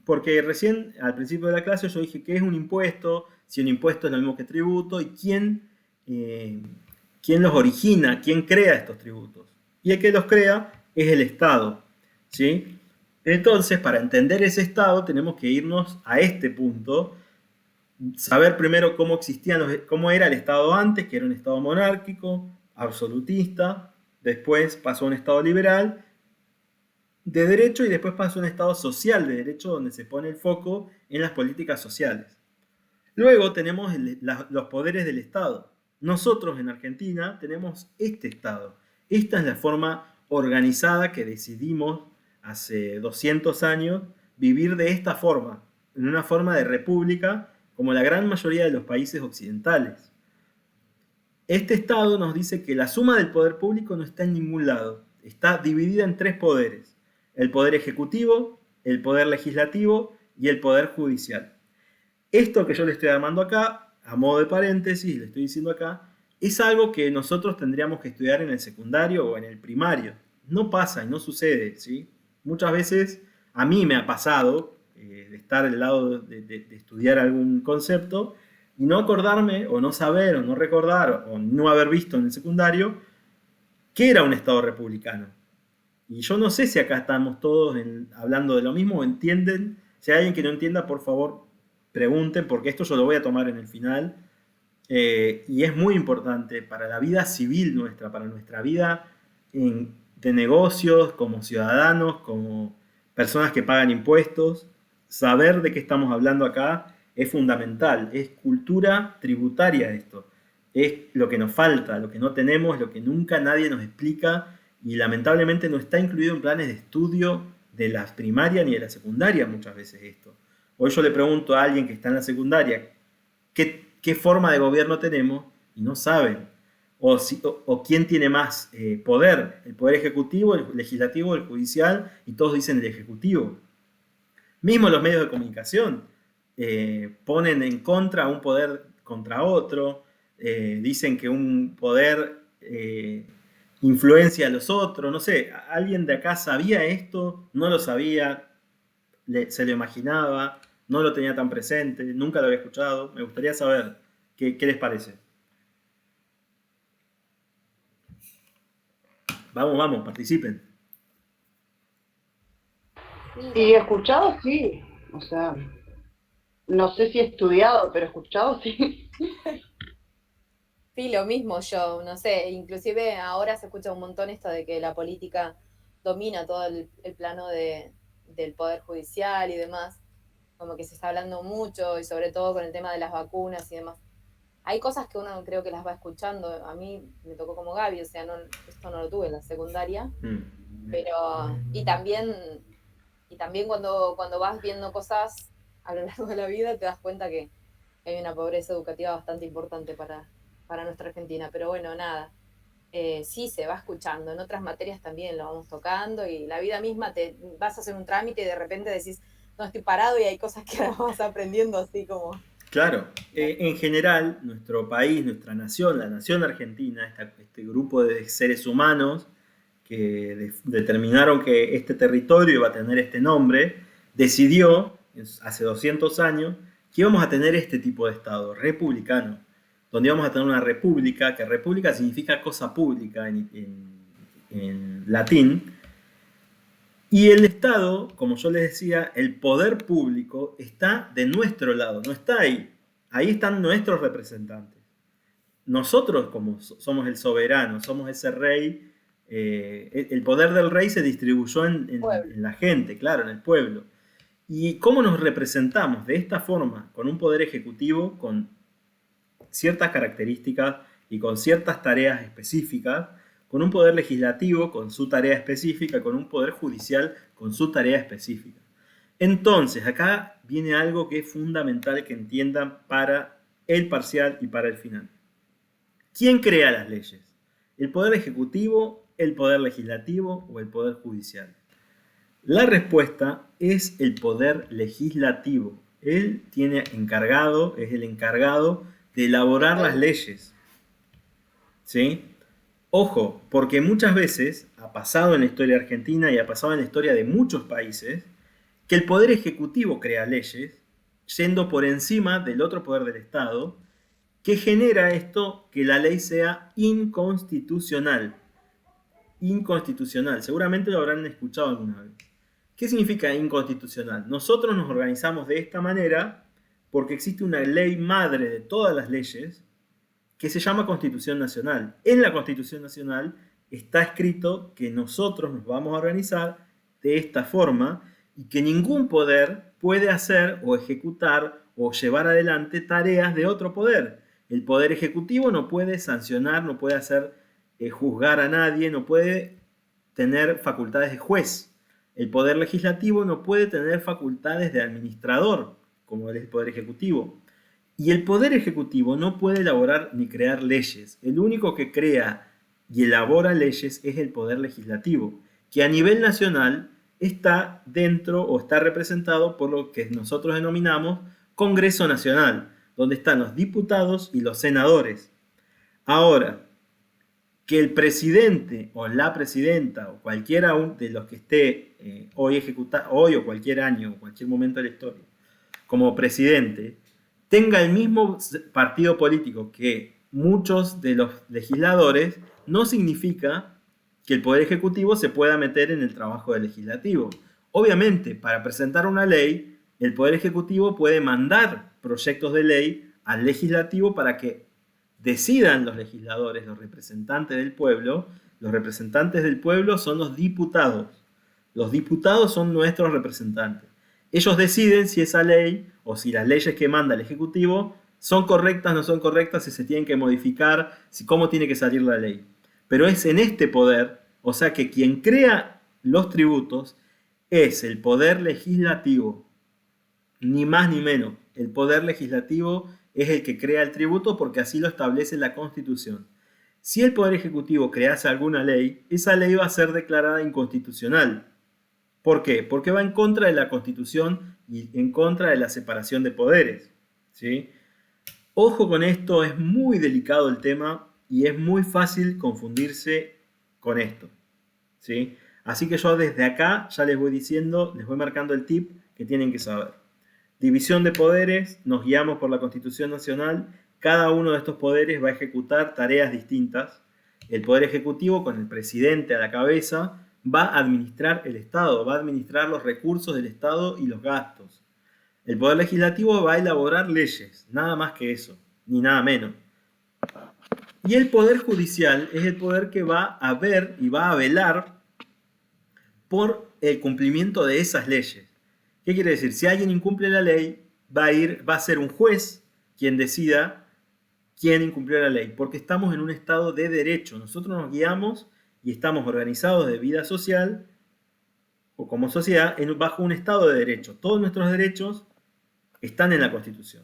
A: Porque recién, al principio de la clase, yo dije, ¿qué es un impuesto? Si un impuesto es lo mismo que tributo, y quién los origina, quién crea estos tributos. Y el que los crea es el Estado, ¿sí? Entonces, para entender ese Estado, tenemos que irnos a este punto, saber primero cómo era el Estado antes, que era un Estado monárquico, absolutista, después pasó a un Estado liberal de derecho y después pasó a un Estado social de derecho, donde se pone el foco en las políticas sociales. Luego tenemos los poderes del Estado. Nosotros en Argentina tenemos este Estado. Esta es la forma organizada que decidimos hace 200 años vivir de esta forma, en una forma de república, como la gran mayoría de los países occidentales. Este Estado nos dice que la suma del poder público no está en ningún lado. Está dividida en tres poderes: el poder ejecutivo, el poder legislativo y el poder judicial. Esto que yo le estoy armando acá, a modo de paréntesis, le estoy diciendo acá, es algo que nosotros tendríamos que estudiar en el secundario o en el primario. No pasa y no sucede, ¿sí? Muchas veces a mí me ha pasado de estar al lado de estudiar algún concepto y no acordarme, o no saber, o no recordar, o no haber visto en el secundario, qué era un Estado republicano. Y yo no sé si acá estamos todos hablando de lo mismo o entienden. Si hay alguien que no entienda, por favor, pregunten, porque esto yo lo voy a tomar en el final. Y es muy importante para la vida civil nuestra, para nuestra vida de negocios, como ciudadanos, como personas que pagan impuestos. Saber de qué estamos hablando acá es fundamental. Es cultura tributaria esto. Es lo que nos falta, lo que no tenemos, lo que nunca nadie nos explica y lamentablemente no está incluido en planes de estudio de la primaria ni de la secundaria muchas veces esto. Hoy yo le pregunto a alguien que está en la secundaria qué forma de gobierno tenemos y no saben. O quién tiene más poder, el poder ejecutivo, el legislativo, el judicial, y todos dicen el ejecutivo. Mismo los medios de comunicación ponen en contra a un poder contra otro, dicen que un poder influencia a los otros, no sé, ¿alguien de acá sabía esto? ¿No lo sabía? ¿Se lo imaginaba? ¿No lo tenía tan presente? ¿Nunca lo había escuchado? Me gustaría saber qué les parece. Vamos, participen.
B: Y escuchado sí, o sea, no sé si he estudiado, pero escuchado sí.
C: Sí, lo mismo yo, no sé, inclusive ahora se escucha un montón esto de que la política domina todo el plano del poder judicial y demás, como que se está hablando mucho y sobre todo con el tema de las vacunas y demás. Hay cosas que uno creo que las va escuchando, a mí me tocó como Gaby, o sea, no, esto no lo tuve en la secundaria, pero y también cuando vas viendo cosas a lo largo de la vida te das cuenta que hay una pobreza educativa bastante importante para nuestra Argentina. Pero bueno, nada, sí se va escuchando. En otras materias también lo vamos tocando y la vida misma te vas a hacer un trámite y de repente decís, no, estoy parado y hay cosas que las vas aprendiendo así como...
A: Claro, en general, nuestro país, nuestra nación, la nación argentina, este grupo de seres humanos que determinaron que este territorio iba a tener este nombre, decidió hace 200 años que íbamos a tener este tipo de Estado, republicano, donde íbamos a tener una república, que república significa cosa pública en latín, y el Estado, como yo les decía, el poder público está de nuestro lado, no está ahí. Ahí están nuestros representantes. Nosotros, como somos el soberano, somos ese rey, el poder del rey se distribuyó en la gente, claro, en el pueblo. ¿Y cómo nos representamos? De esta forma, con un poder ejecutivo, con ciertas características y con ciertas tareas específicas, con un poder legislativo con su tarea específica, con un poder judicial con su tarea específica. Entonces, acá viene algo que es fundamental que entiendan para el parcial y para el final. ¿Quién crea las leyes? ¿El poder ejecutivo, el poder legislativo o el poder judicial? La respuesta es el poder legislativo. Él tiene encargado, es el encargado de elaborar las leyes. ¿Sí? Ojo, porque muchas veces ha pasado en la historia argentina y ha pasado en la historia de muchos países que el poder ejecutivo crea leyes yendo por encima del otro poder del Estado, que genera esto que la ley sea inconstitucional. Inconstitucional, seguramente lo habrán escuchado alguna vez. ¿Qué significa inconstitucional? Nosotros nos organizamos de esta manera porque existe una ley madre de todas las leyes que se llama Constitución Nacional. En la Constitución Nacional está escrito que nosotros nos vamos a organizar de esta forma y que ningún poder puede hacer o ejecutar o llevar adelante tareas de otro poder. El poder ejecutivo no puede sancionar, no puede hacer juzgar a nadie, no puede tener facultades de juez. El poder legislativo no puede tener facultades de administrador, como es el poder ejecutivo. Y el poder ejecutivo no puede elaborar ni crear leyes. El único que crea y elabora leyes es el poder legislativo, que a nivel nacional está dentro o está representado por lo que nosotros denominamos Congreso Nacional, donde están los diputados y los senadores. Ahora, que el presidente o la presidenta o cualquiera de los que esté hoy o cualquier año o cualquier momento de la historia como presidente tenga el mismo partido político que muchos de los legisladores, no significa que el Poder Ejecutivo se pueda meter en el trabajo del legislativo. Obviamente, para presentar una ley, el Poder Ejecutivo puede mandar proyectos de ley al legislativo para que decidan los legisladores, los representantes del pueblo. Los representantes del pueblo son los diputados. Los diputados son nuestros representantes. Ellos deciden si esa ley o si las leyes que manda el Ejecutivo son correctas, no son correctas, si se tienen que modificar, si cómo tiene que salir la ley. Pero es en este poder, o sea que quien crea los tributos es el poder legislativo, ni más ni menos. El poder legislativo es el que crea el tributo porque así lo establece la Constitución. Si el Poder Ejecutivo crease alguna ley, esa ley va a ser declarada inconstitucional. ¿Por qué? Porque va en contra de la Constitución y en contra de la separación de poderes, ¿sí? Ojo con esto, es muy delicado el tema y es muy fácil confundirse con esto, ¿sí? Así que yo desde acá ya les voy diciendo, les voy marcando el tip que tienen que saber. División de poderes, nos guiamos por la Constitución Nacional, cada uno de estos poderes va a ejecutar tareas distintas. El Poder Ejecutivo, con el presidente a la cabeza, va a administrar el Estado, va a administrar los recursos del Estado y los gastos. El Poder Legislativo va a elaborar leyes, nada más que eso, ni nada menos. Y el Poder Judicial es el poder que va a ver y va a velar por el cumplimiento de esas leyes. ¿Qué quiere decir? Si alguien incumple la ley, va a ser un juez quien decida quién incumplió la ley, porque estamos en un estado de derecho. Nosotros nos guiamos y estamos organizados de vida social o como sociedad bajo un estado de derecho. Todos nuestros derechos están en la Constitución.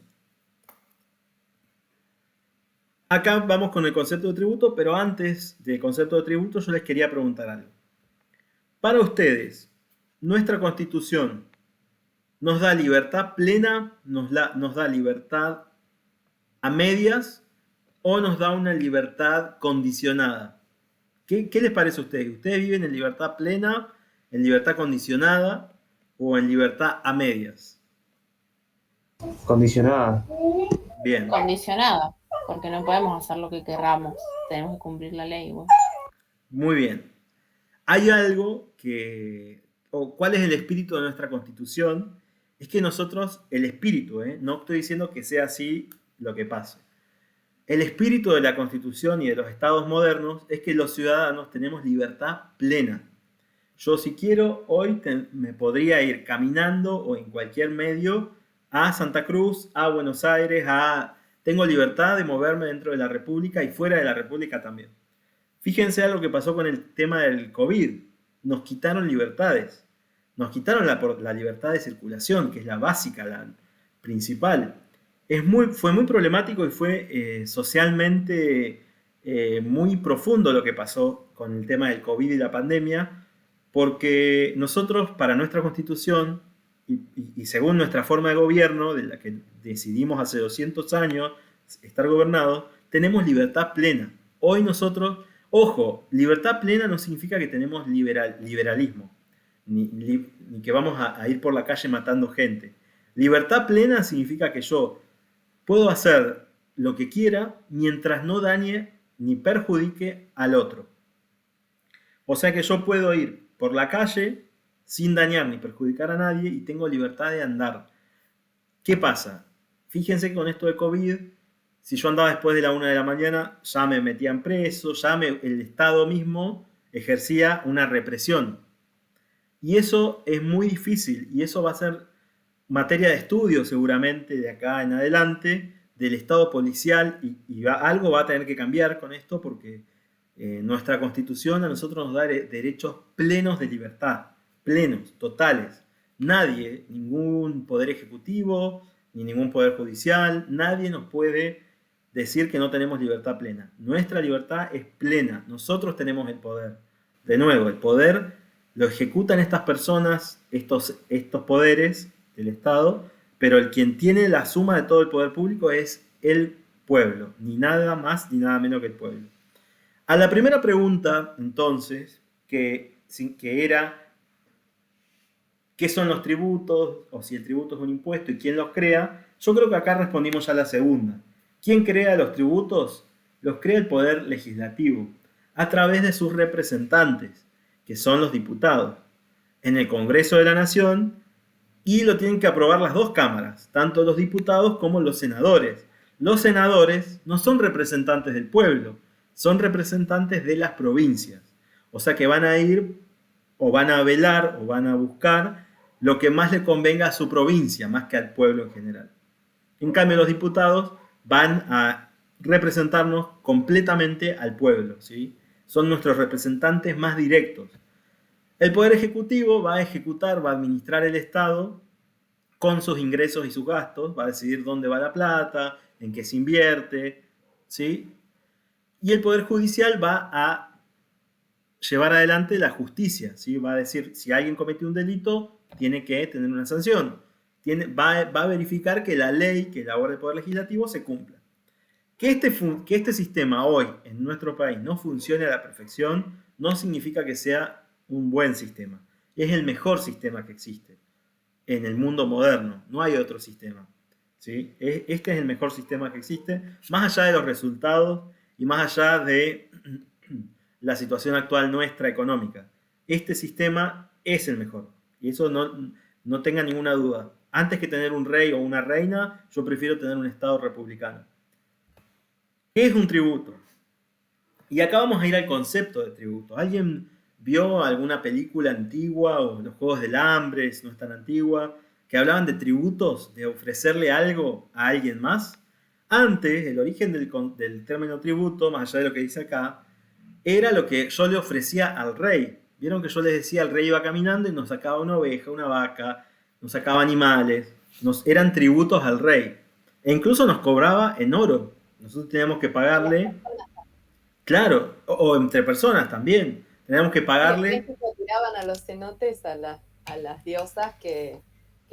A: Acá vamos con el concepto de tributo, pero antes del concepto de tributo yo les quería preguntar algo. Para ustedes, ¿nuestra Constitución nos da libertad plena, nos da libertad a medias o nos da una libertad condicionada? ¿Qué les parece a ustedes? ¿Ustedes viven en libertad plena, en libertad condicionada o en libertad a medias?
D: Condicionada.
A: Bien.
E: Condicionada, porque no podemos hacer lo que querramos, tenemos que cumplir la ley. Bueno.
A: Muy bien. Hay algo ¿cuál es el espíritu de nuestra Constitución? Es que nosotros, el espíritu, no estoy diciendo que sea así lo que pase. El espíritu de la Constitución y de los estados modernos es que los ciudadanos tenemos libertad plena. Yo si quiero, hoy me podría ir caminando o en cualquier medio a Santa Cruz, a Buenos Aires, tengo libertad de moverme dentro de la República y fuera de la República también. Fíjense a lo que pasó con el tema del COVID. Nos quitaron libertades. Nos quitaron la libertad de circulación, que es la básica, la principal. Fue muy problemático y fue socialmente muy profundo lo que pasó con el tema del COVID y la pandemia, porque nosotros, para nuestra Constitución, y según nuestra forma de gobierno, de la que decidimos hace 200 años estar gobernados, tenemos libertad plena. Hoy nosotros, ojo, libertad plena no significa que tenemos liberalismo, ni que vamos a ir por la calle matando gente. Libertad plena significa que yo puedo hacer lo que quiera mientras no dañe ni perjudique al otro. O sea que yo puedo ir por la calle sin dañar ni perjudicar a nadie y tengo libertad de andar. ¿Qué pasa? Fíjense que con esto de COVID, si yo andaba después de la 1 de la mañana, ya me metían preso, el Estado mismo ejercía una represión. Y eso es muy difícil y eso va a ser materia de estudio seguramente de acá en adelante del Estado policial y algo va a tener que cambiar con esto porque nuestra Constitución a nosotros nos da derechos plenos de libertad, plenos, totales. Nadie, ningún poder ejecutivo, ni ningún poder judicial, nadie nos puede decir que no tenemos libertad plena. Nuestra libertad es plena, nosotros tenemos el poder. De nuevo, el poder lo ejecutan estas personas, estos poderes del Estado, pero quien tiene la suma de todo el poder público es el pueblo, ni nada más ni nada menos que el pueblo. A la primera pregunta, entonces, que era ¿qué son los tributos? O si el tributo es un impuesto y quién los crea, Yo creo que acá respondimos ya a la segunda. ¿Quién crea los tributos? Los crea el Poder Legislativo, a través de sus representantes, que son los diputados, en el Congreso de la Nación, y lo tienen que aprobar las dos cámaras, tanto los diputados como los senadores. Los senadores no son representantes del pueblo, son representantes de las provincias. O sea que van a ir o van a velar o van a buscar lo que más le convenga a su provincia, más que al pueblo en general. En cambio, los diputados van a representarnos completamente al pueblo, ¿sí? Son nuestros representantes más directos. El Poder Ejecutivo va a ejecutar, va a administrar el Estado con sus ingresos y sus gastos, va a decidir dónde va la plata, en qué se invierte, ¿sí? Y el Poder Judicial va a llevar adelante la justicia, ¿sí? Va a decir, si alguien cometió un delito, tiene que tener una sanción. Va a verificar que la ley que elabora el Poder Legislativo se cumpla. Que este sistema hoy en nuestro país no funcione a la perfección no significa que sea un buen sistema. Es el mejor sistema que existe en el mundo moderno. No hay otro sistema, ¿sí? Este es el mejor sistema que existe, más allá de los resultados y más allá de la situación actual nuestra económica. Este sistema es el mejor. Y eso no tenga ninguna duda. Antes que tener un rey o una reina, yo prefiero tener un Estado republicano. ¿Qué es un tributo? Y acá vamos a ir al concepto de tributo. ¿Alguien vio alguna película antigua o los Juegos del Hambre, si no es tan antigua, que hablaban de tributos, de ofrecerle algo a alguien más? Antes, el origen del término tributo, más allá de lo que dice acá, era lo que yo le ofrecía al rey. Vieron que yo les decía, el rey iba caminando y nos sacaba una oveja, una vaca, nos sacaba animales, eran tributos al rey. E incluso nos cobraba en oro. Nosotros teníamos que pagarle, claro, o entre personas también. Teníamos que pagarle.
C: Después tiraban a los cenotes a las diosas que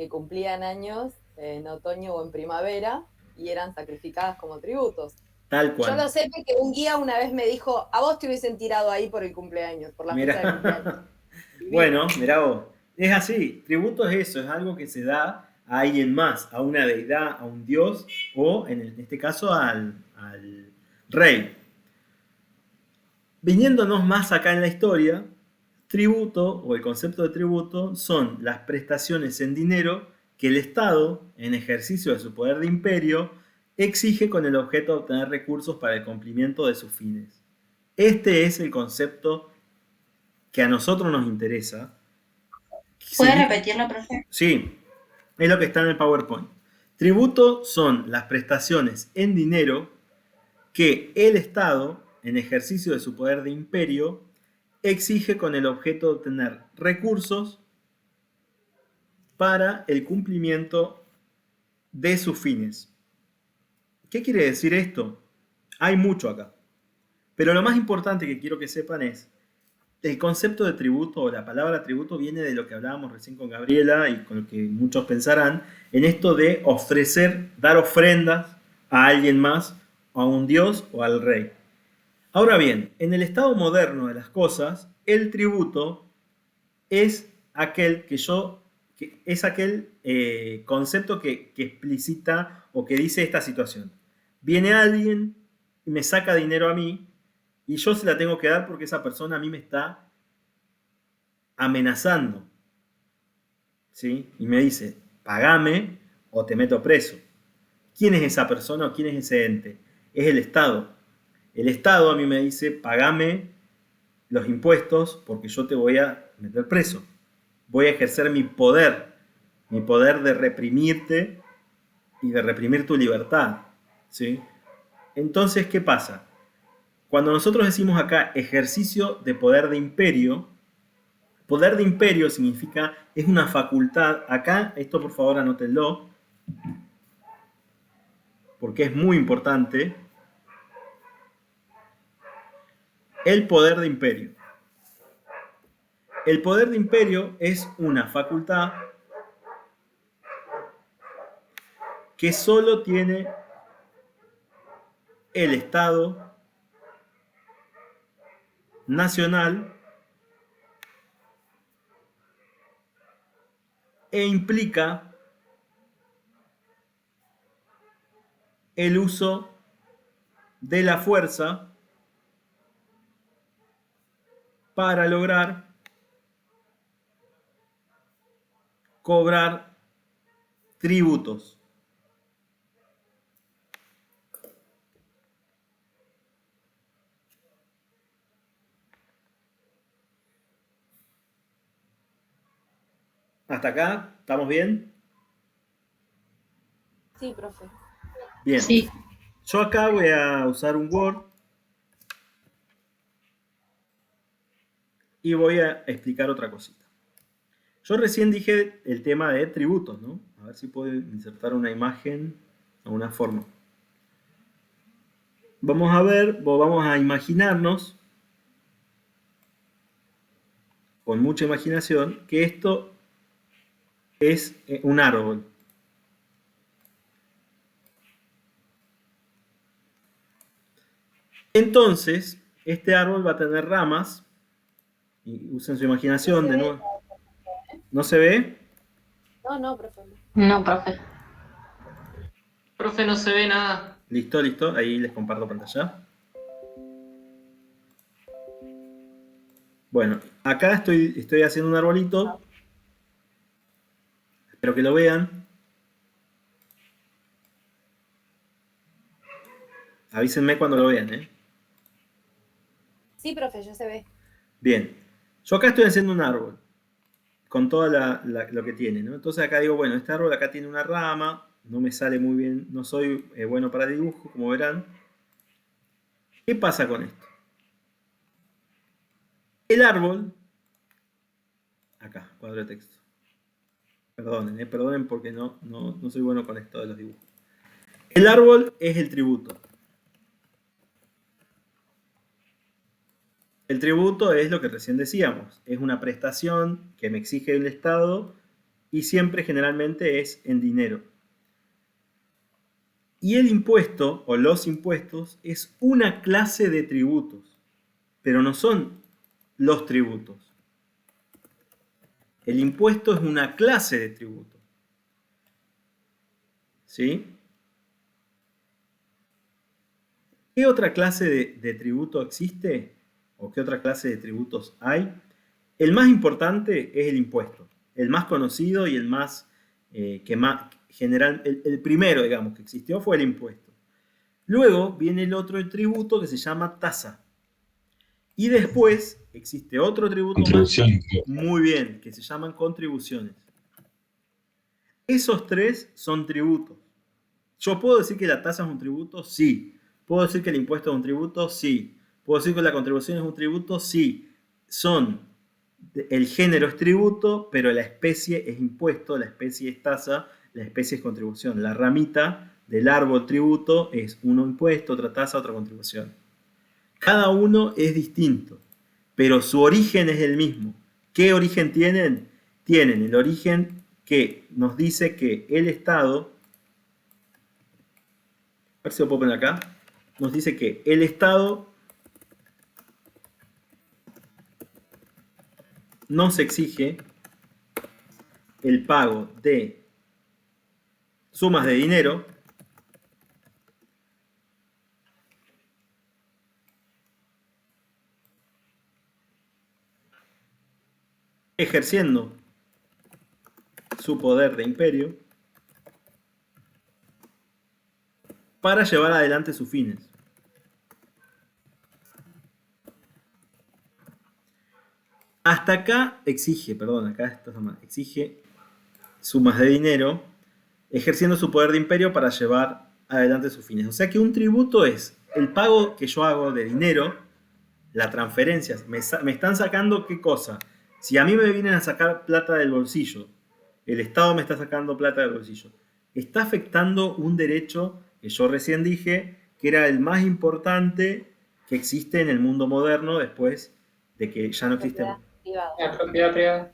C: cumplían años en otoño o en primavera y eran sacrificadas como tributos.
A: Tal cual.
C: Yo lo sé porque un guía una vez me dijo, a vos te hubiesen tirado ahí por el cumpleaños, por la fecha de cumpleaños.
A: Bueno, mirá vos. Es así. Tributo es eso, es algo que se da a alguien más, a una deidad, a un dios o en este caso al rey. Viniéndonos más acá en la historia, tributo o el concepto de tributo son las prestaciones en dinero que el Estado, en ejercicio de su poder de imperio, exige con el objeto de obtener recursos para el cumplimiento de sus fines. Este es el concepto que a nosotros nos interesa.
D: ¿Puede repetirlo, profe?
A: Sí, es lo que está en el PowerPoint. Tributo son las prestaciones en dinero que el Estado, en ejercicio de su poder de imperio, exige con el objeto de obtener recursos para el cumplimiento de sus fines. ¿Qué quiere decir esto? Hay mucho acá. Pero lo más importante que quiero que sepan es, el concepto de tributo o la palabra tributo viene de lo que hablábamos recién con Gabriela y con lo que muchos pensarán, en esto de ofrecer, dar ofrendas a alguien más, a un dios o al rey. Ahora bien, en el estado moderno de las cosas, el tributo es aquel concepto que explicita o que dice esta situación. Viene alguien y me saca dinero a mí y yo se la tengo que dar porque esa persona a mí me está amenazando, ¿sí? Y me dice, pagame o te meto preso. ¿Quién es esa persona o quién es ese ente? Es el Estado. El Estado a mí me dice, pagame los impuestos porque yo te voy a meter preso. Voy a ejercer mi poder de reprimirte y de reprimir tu libertad, ¿sí? Entonces, ¿qué pasa? Cuando nosotros decimos acá ejercicio de poder de imperio significa, es una facultad. Acá, esto por favor anótenlo, porque es muy importante. El poder de imperio. El poder de imperio es una facultad que solo tiene el Estado nacional e implica el uso de la fuerza para lograr cobrar tributos. ¿Hasta acá? ¿Estamos bien?
C: Sí, profe.
A: Bien.
D: Sí.
A: Yo acá voy a usar un Word y voy a explicar otra cosita. Yo recién dije el tema de tributos, ¿no? A ver si puedo insertar una imagen o una forma. Vamos a ver, o vamos a imaginarnos, con mucha imaginación, que esto es un árbol. Entonces, este árbol va a tener ramas, y usen su imaginación de nuevo. ¿No se ve?
C: No, profe.
D: No, profe.
F: Profe, no se ve nada.
A: Listo, listo. Ahí les comparto pantalla. Bueno, acá estoy haciendo un arbolito. Espero que lo vean. Avísenme cuando lo vean, ¿eh?
C: Sí, profe, ya se ve.
A: Bien. Yo acá estoy haciendo un árbol. Con todo lo que tiene, ¿no? Entonces acá digo, bueno, este árbol acá tiene una rama. No me sale muy bien. No soy bueno para dibujo, como verán. ¿Qué pasa con esto? El árbol... Acá, cuadro de texto. Perdonen porque no soy bueno con esto de los dibujos. El árbol es el tributo. El tributo es lo que recién decíamos. Es una prestación que me exige el Estado y siempre generalmente es en dinero. Y el impuesto o los impuestos es una clase de tributos, pero no son los tributos. El impuesto es una clase de tributo. ¿Sí? ¿Qué otra clase de tributo existe? ¿O qué otra clase de tributos hay? El más importante es el impuesto. El más conocido y el más, general, el primero, digamos, que existió fue el impuesto. Luego viene el otro tributo que se llama tasa. Y después existe otro tributo más, muy bien, que se llaman contribuciones. Esos tres son tributos. ¿Yo puedo decir que la tasa es un tributo? Sí. ¿Puedo decir que el impuesto es un tributo? Sí. ¿Puedo decir que la contribución es un tributo? Sí. El género es tributo, pero la especie es impuesto, la especie es tasa, la especie es contribución. La ramita del árbol tributo es uno impuesto, otra tasa, otra contribución. Cada uno es distinto, pero su origen es el mismo. ¿Qué origen tienen? Tienen el origen que nos dice que el Estado, a ver si lo puedo poner acá, nos dice que el Estado nos exige el pago de sumas de dinero ejerciendo su poder de imperio para llevar adelante sus fines. Hasta acá exige sumas de dinero ejerciendo su poder de imperio para llevar adelante sus fines. O sea que un tributo es el pago que yo hago de dinero, la transferencia. Me están sacando qué cosa. Si a mí me vienen a sacar plata del bolsillo, el Estado me está sacando plata del bolsillo, está afectando un derecho que yo recién dije que era el más importante que existe en el mundo moderno después de que ya no existe.
F: La propiedad privada.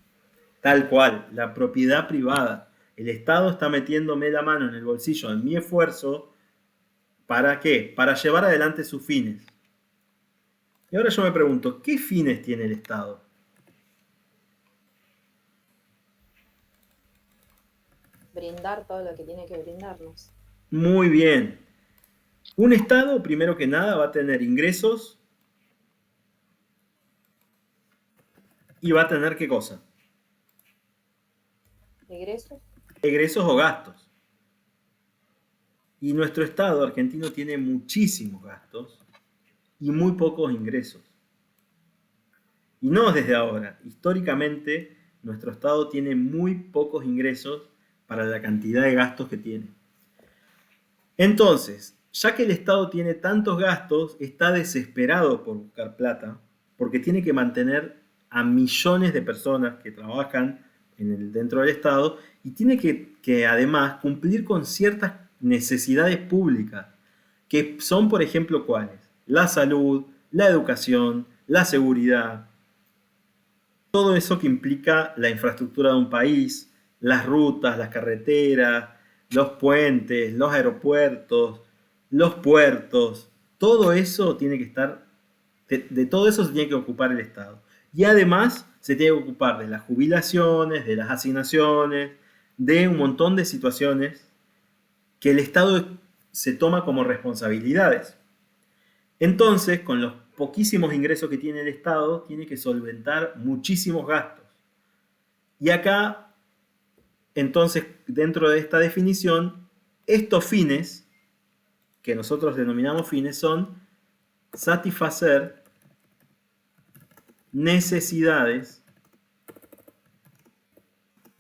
A: Tal cual, la propiedad privada. El Estado está metiéndome la mano en el bolsillo en mi esfuerzo. ¿Para qué? Para llevar adelante sus fines. Y ahora yo me pregunto, ¿qué fines tiene el Estado?
C: Brindar todo lo que tiene que brindarnos.
A: Muy bien. Un Estado, primero que nada, va a tener ingresos y va a tener ¿qué cosa?
C: ¿Egresos?
A: Egresos o gastos. Y nuestro Estado argentino tiene muchísimos gastos y muy pocos ingresos. Y no desde ahora. Históricamente, nuestro Estado tiene muy pocos ingresos para la cantidad de gastos que tiene. Entonces, ya que el Estado tiene tantos gastos, está desesperado por buscar plata, porque tiene que mantener a millones de personas que trabajan dentro del Estado y tiene que además cumplir con ciertas necesidades públicas, que son, por ejemplo, ¿cuáles? La salud, la educación, la seguridad, todo eso que implica la infraestructura de un país, las rutas, las carreteras, los puentes, los aeropuertos, los puertos, todo eso tiene que estar, de todo eso se tiene que ocupar el Estado. Y además se tiene que ocupar de las jubilaciones, de las asignaciones, de un montón de situaciones que el Estado se toma como responsabilidades. Entonces, con los poquísimos ingresos que tiene el Estado, tiene que solventar muchísimos gastos. Y acá, entonces, dentro de esta definición, estos fines, que nosotros denominamos fines, son satisfacer necesidades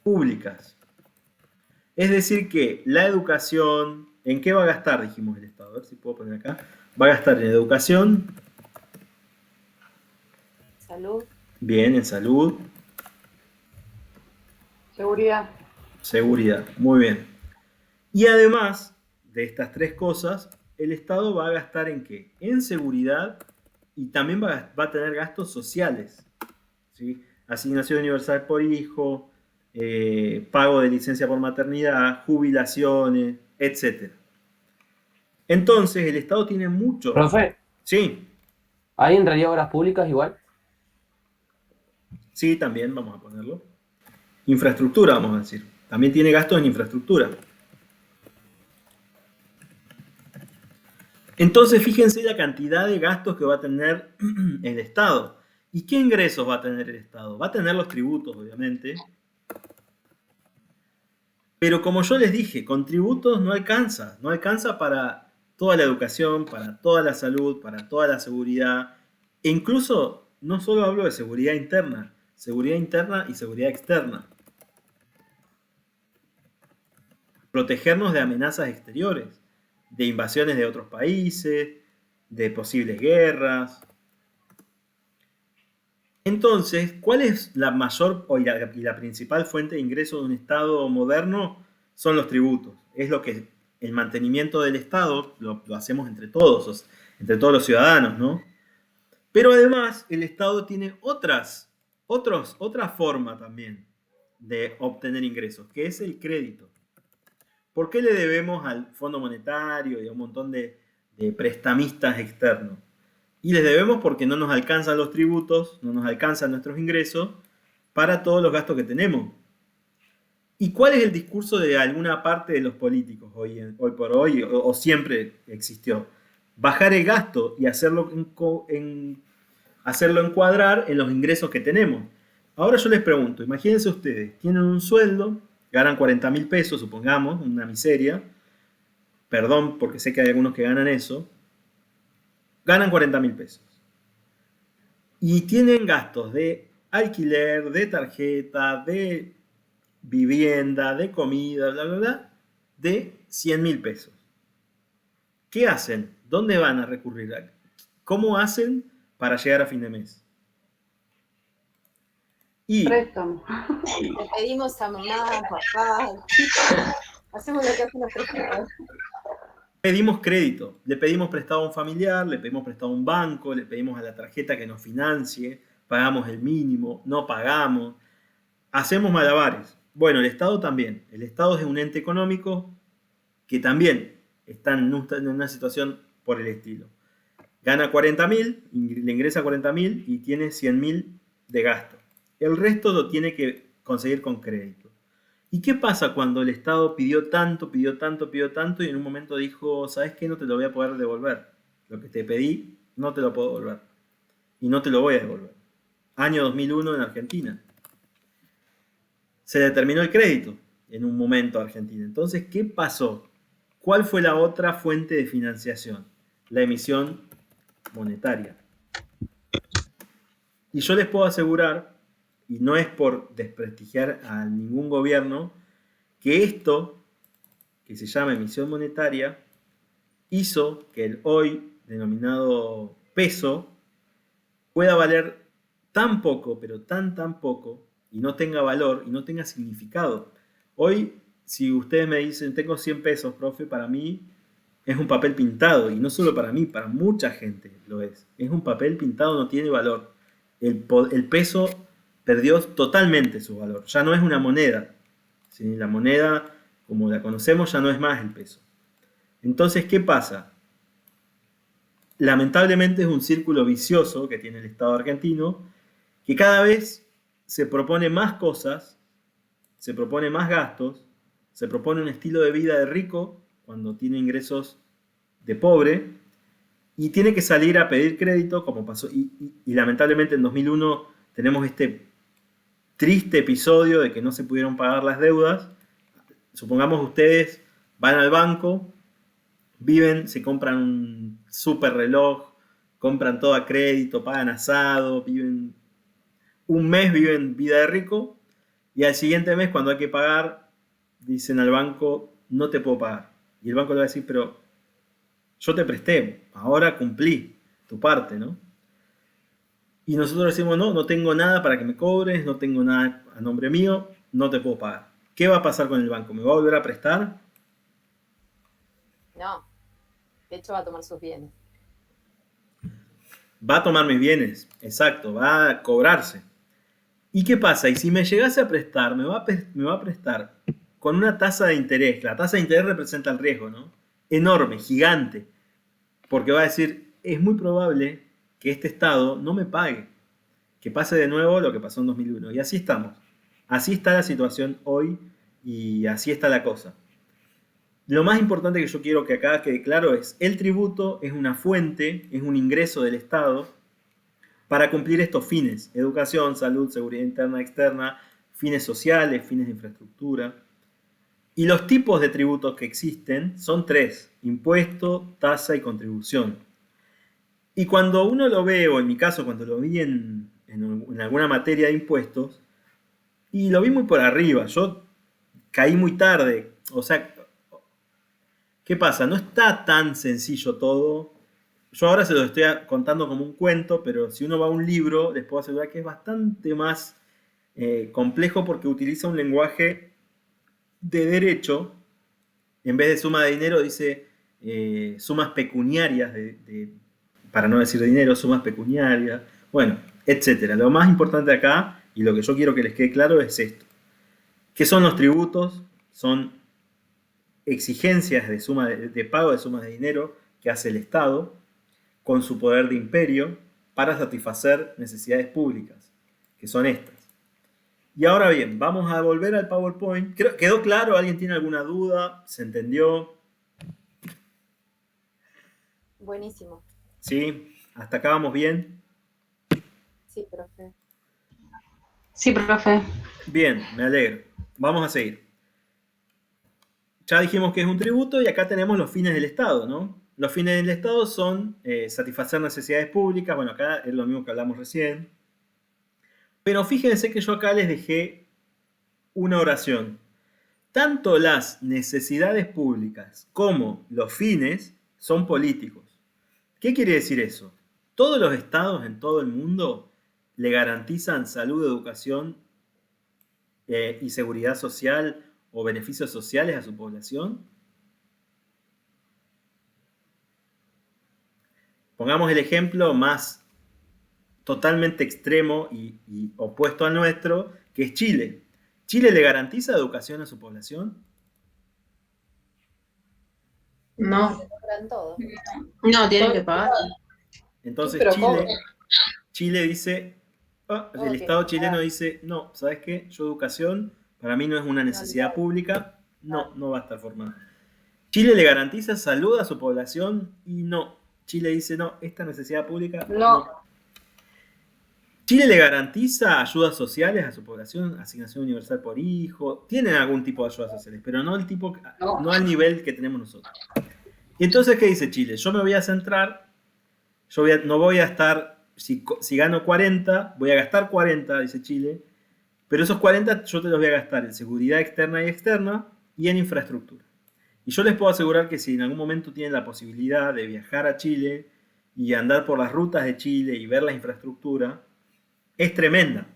A: públicas. Es decir que la educación, ¿en qué va a gastar? Dijimos el Estado, a ver si puedo poner acá. Va a gastar en educación.
C: Salud.
A: Bien, en salud.
B: Seguridad.
A: Seguridad, muy bien. Y además de estas tres cosas, el Estado va a gastar ¿en qué? En seguridad y también va a tener gastos sociales. ¿Sí? Asignación universal por hijo, pago de licencia por maternidad, jubilaciones, etc. Entonces, el Estado tiene mucho.
G: Profe,
A: Sí,
G: ¿hay en realidad obras públicas igual?
A: sí, también vamos a ponerlo. Infraestructura, vamos a decir. También tiene gastos en infraestructura. Entonces, fíjense la cantidad de gastos que va a tener el Estado. ¿Y qué ingresos va a tener el Estado? Va a tener los tributos, obviamente. Pero como yo les dije, con tributos no alcanza. No alcanza para toda la educación, para toda la salud, para toda la seguridad. E incluso, no solo hablo de seguridad interna y seguridad externa. Protegernos de amenazas exteriores, de invasiones de otros países, de posibles guerras. Entonces, ¿cuál es la mayor y la principal fuente de ingreso de un Estado moderno? Son los tributos. Es lo que el mantenimiento del Estado lo hacemos entre todos los ciudadanos, ¿no? Pero además, el Estado tiene otra forma también de obtener ingresos, que es el crédito. ¿Por qué le debemos al Fondo Monetario y a un montón de prestamistas externos? Y les debemos porque no nos alcanzan los tributos, no nos alcanzan nuestros ingresos para todos los gastos que tenemos. ¿Y cuál es el discurso de alguna parte de los políticos hoy por hoy o siempre existió? Bajar el gasto y hacerlo encuadrar en los ingresos que tenemos. Ahora yo les pregunto, imagínense ustedes, tienen un sueldo, ganan 40.000 pesos, supongamos, una miseria. Perdón, porque sé que hay algunos que ganan eso. Ganan 40.000 pesos. Y tienen gastos de alquiler, de tarjeta, de vivienda, de comida, bla, bla, bla, de 100.000 pesos. ¿Qué hacen? ¿Dónde van a recurrir? ¿Cómo hacen para llegar a fin de mes? Y
B: Préstamo.
C: Le pedimos a mamá, papá, hacemos lo que hacen los prestados.
A: pedimos crédito, le pedimos prestado a un familiar, le pedimos prestado a un banco, le pedimos a la tarjeta que nos financie, pagamos el mínimo, no pagamos, hacemos malabares. Bueno, el Estado también. El Estado es un ente económico que también está en una situación por el estilo. Gana 40.000, le ingresa 40.000 y tiene 100.000 de gasto. El resto lo tiene que conseguir con crédito. ¿Y qué pasa cuando el Estado pidió tanto y en un momento dijo, ¿sabes qué? No te lo voy a poder devolver. Lo que te pedí no te lo puedo devolver. Y no te lo voy a devolver. Año 2001 en Argentina. Se determinó el crédito en un momento a Argentina. Entonces, ¿qué pasó? ¿Cuál fue la otra fuente de financiación? La emisión monetaria. Y yo les puedo asegurar, y no es por desprestigiar a ningún gobierno, que esto, que se llama emisión monetaria, hizo que el hoy denominado peso pueda valer tan poco, pero tan poco, y no tenga valor, y no tenga significado. Hoy, si ustedes me dicen, tengo 100 pesos, profe, para mí es un papel pintado, y no solo para mí, para mucha gente lo es. Es un papel pintado, no tiene valor. El peso perdió totalmente su valor. Ya no es una moneda. ¿Sí? La moneda, como la conocemos, ya no es más el peso. Entonces, ¿qué pasa? Lamentablemente es un círculo vicioso que tiene el Estado argentino, que cada vez se propone más cosas, se propone más gastos, se propone un estilo de vida de rico cuando tiene ingresos de pobre, y tiene que salir a pedir crédito, como pasó, y lamentablemente en 2001 tenemos este triste episodio de que no se pudieron pagar las deudas. Supongamos ustedes van al banco, viven, se compran un super reloj, compran todo a crédito, pagan asado, viven un mes, viven vida de rico, y al siguiente mes, cuando hay que pagar, dicen al banco, no te puedo pagar. Y el banco le va a decir, pero yo te presté, ahora cumplí tu parte, ¿no? Y nosotros decimos, no tengo nada para que me cobres, no tengo nada a nombre mío, no te puedo pagar. ¿Qué va a pasar con el banco? ¿Me va a volver a prestar?
C: No. De hecho, va a tomar sus bienes.
A: Va a tomar mis bienes, exacto, va a cobrarse. ¿Y qué pasa? Y si me llegase a prestar, me va a prestar con una tasa de interés. La tasa de interés representa el riesgo, ¿no? Enorme, gigante. Porque va a decir, es muy probable que este Estado no me pague. Que pase de nuevo lo que pasó en 2001. Y así estamos. Así está la situación hoy y así está la cosa. Lo más importante que yo quiero que acá quede claro es, el tributo es una fuente, es un ingreso del Estado para cumplir estos fines: educación, salud, seguridad interna, externa, fines sociales, fines de infraestructura. Y los tipos de tributos que existen son 3: impuesto, tasa y contribución. Y cuando uno lo ve, o en mi caso cuando lo vi en alguna materia de impuestos, y lo vi muy por arriba, yo caí muy tarde. O sea, ¿qué pasa? No está tan sencillo todo. Yo ahora se lo estoy contando como un cuento, pero si uno va a un libro, les puedo asegurar que es bastante más complejo, porque utiliza un lenguaje de derecho. En vez de suma de dinero dice sumas pecuniarias, para no decir dinero, sumas pecuniarias, bueno, etcétera. Lo más importante acá, y lo que yo quiero que les quede claro, es esto. ¿Qué son los tributos? Son exigencias de pago de sumas de dinero que hace el Estado con su poder de imperio para satisfacer necesidades públicas, que son estas. Y ahora bien, vamos a volver al PowerPoint. ¿Quedó claro? ¿Alguien tiene alguna duda? ¿Se entendió?
C: Buenísimo.
A: ¿Sí? ¿Hasta acá vamos bien?
C: Sí, profe.
F: Sí, profe.
A: Bien, me alegro. Vamos a seguir. Ya dijimos que es un tributo y acá tenemos los fines del Estado, ¿no? Los fines del Estado son satisfacer necesidades públicas. Bueno, acá es lo mismo que hablamos recién. Pero fíjense que yo acá les dejé una oración. Tanto las necesidades públicas como los fines son políticos. ¿Qué quiere decir eso? Todos los estados en todo el mundo le garantizan salud, educación y seguridad social o beneficios sociales a su población. Pongamos el ejemplo más totalmente extremo y opuesto al nuestro, que es Chile. ¿Chile le garantiza educación a su población?
F: No.
C: Cobran todo.
F: No, tienen que pagar.
A: Entonces
B: Sí, pero
A: Chile dice, el
C: Ok.
A: Estado chileno dice, no, ¿sabes qué? Yo educación Para mí no es una necesidad pública, no va a estar formado. ¿Chile le garantiza salud a su población? Y no. Chile dice, no, esta necesidad pública
B: No.
A: ¿Chile le garantiza ayudas sociales a su población? Asignación universal por hijo. Tienen algún tipo de ayudas sociales, pero no no al nivel que tenemos nosotros. Y entonces, ¿qué dice Chile? Yo me voy a centrar, no voy a estar, si gano 40, voy a gastar 40, dice Chile, pero esos 40 yo te los voy a gastar en seguridad externa y externa y en infraestructura. Y yo les puedo asegurar que si en algún momento tienen la posibilidad de viajar a Chile y andar por las rutas de Chile y ver la infraestructura, es tremenda,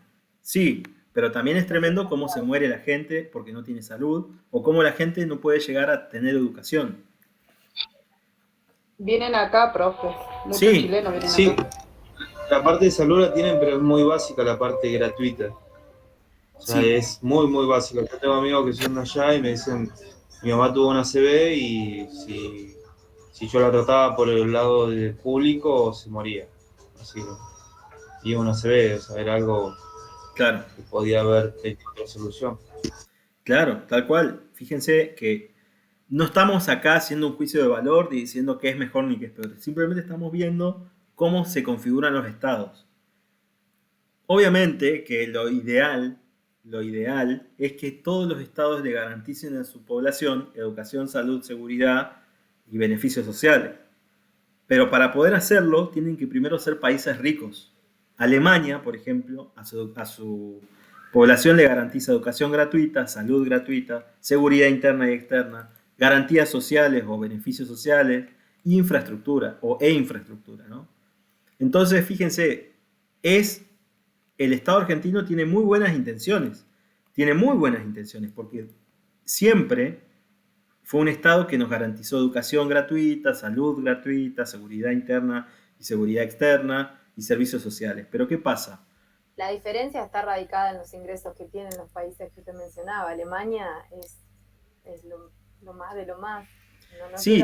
A: sí, pero también es tremendo cómo se muere la gente porque no tiene salud o cómo la gente no puede llegar a tener educación.
B: Vienen acá, profe. Muchos
A: Sí,
B: chilenos vienen
H: Sí,
B: acá.
H: la parte de salud la tienen, pero es muy básica la parte gratuita. O sea,
A: Sí.
H: es muy, muy básica. Yo tengo amigos que son de allá y me dicen, mi mamá tuvo una CB y si yo la trataba por el lado del público, se moría. Así que, y una CB, o sea, era algo
A: Claro,
H: que podía haber tenido otra solución.
A: claro, tal cual. Fíjense que no estamos acá haciendo un juicio de valor ni diciendo qué es mejor ni qué es peor. Simplemente estamos viendo cómo se configuran los estados. Obviamente que lo ideal es que todos los estados le garanticen a su población educación, salud, seguridad y beneficios sociales. Pero para poder hacerlo, tienen que primero ser países ricos. Alemania, por ejemplo, a su población le garantiza educación gratuita, salud gratuita, seguridad interna y externa, garantías sociales o beneficios sociales, infraestructura e infraestructura, ¿no? Entonces, fíjense, el Estado argentino tiene muy buenas intenciones, porque siempre fue un Estado que nos garantizó educación gratuita, salud gratuita, seguridad interna y seguridad externa y servicios sociales. Pero ¿qué pasa?
C: La diferencia está radicada en los ingresos que tienen los países que usted mencionaba. Alemania es lo más de lo más.
A: Sí.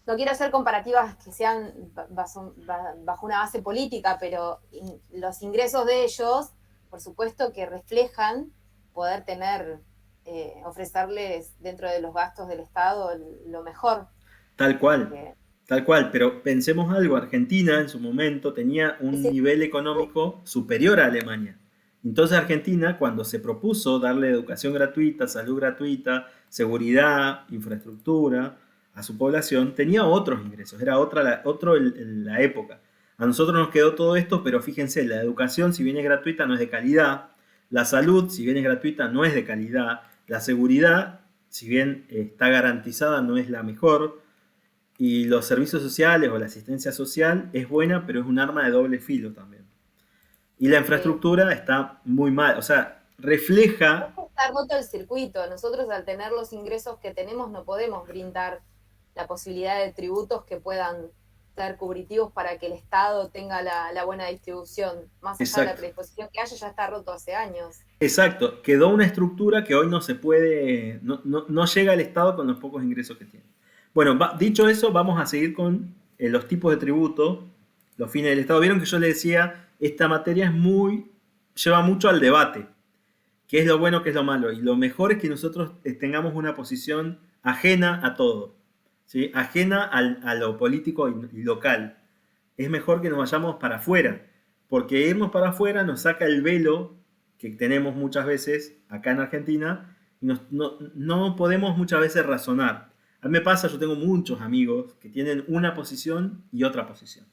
C: No quiero hacer comparativas que sean bajo una base política, pero los ingresos de ellos, por supuesto que reflejan poder ofrecerles dentro de los gastos del Estado lo mejor.
A: Tal cual, pero pensemos algo, Argentina en su momento tenía un nivel económico superior a Alemania. Entonces Argentina, cuando se propuso darle educación gratuita, salud gratuita, seguridad, infraestructura a su población, tenía otros ingresos, era la época. A nosotros nos quedó todo esto, pero fíjense, la educación, si bien es gratuita, no es de calidad. La salud, si bien es gratuita, no es de calidad. La seguridad, si bien está garantizada, no es la mejor. Y los servicios sociales o la asistencia social es buena, pero es un arma de doble filo también. Y la infraestructura está muy mal, o sea, refleja...
C: Está roto el circuito. Nosotros, al tener los ingresos que tenemos, no podemos brindar la posibilidad de tributos que puedan ser cubritivos para que el Estado tenga la buena distribución. Más allá de la predisposición que haya, ya está roto hace años.
A: Exacto, quedó una estructura que hoy no se puede, no llega al Estado con los pocos ingresos que tiene. Bueno, dicho eso, vamos a seguir con los tipos de tributo, los fines del Estado. Vieron que yo les decía, esta materia lleva mucho al debate, qué es lo bueno, qué es lo malo. Y lo mejor es que nosotros tengamos una posición ajena a todo, ¿sí? Ajena a lo político y local. Es mejor que nos vayamos para afuera, porque irnos para afuera nos saca el velo que tenemos muchas veces acá en Argentina y no podemos muchas veces razonar. A mí me pasa, yo tengo muchos amigos que tienen una posición y otra posición.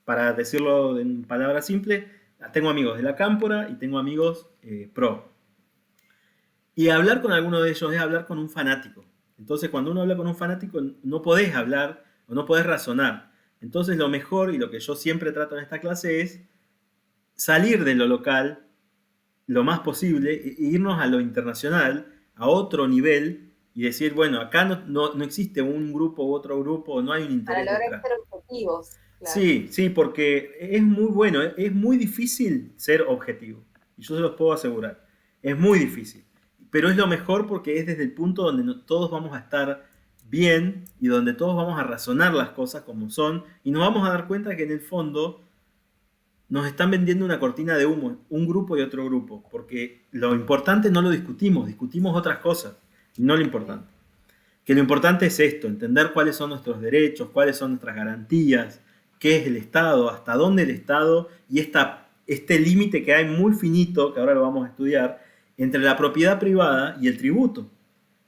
A: Para decirlo en palabras simples, tengo amigos de la cámpora y tengo amigos pro. Y hablar con alguno de ellos es hablar con un fanático. Entonces, cuando uno habla con un fanático, no podés hablar o no podés razonar. Entonces, lo mejor y lo que yo siempre trato en esta clase es salir de lo local lo más posible e irnos a lo internacional, a otro nivel, y decir, bueno, acá no existe un grupo u otro grupo, no hay un interés.
C: Para lograr ser objetivos. Claro.
A: Sí, porque es muy bueno, es muy difícil ser objetivo. Y yo se los puedo asegurar. Es muy difícil. Pero es lo mejor porque es desde el punto donde todos vamos a estar bien y donde todos vamos a razonar las cosas como son y nos vamos a dar cuenta que en el fondo nos están vendiendo una cortina de humo, un grupo y otro grupo, porque lo importante no lo discutimos, discutimos otras cosas, y no lo importante. Que lo importante es esto, entender cuáles son nuestros derechos, cuáles son nuestras garantías, qué es el Estado, hasta dónde el Estado y este límite que hay muy finito, que ahora lo vamos a estudiar, entre la propiedad privada y el tributo.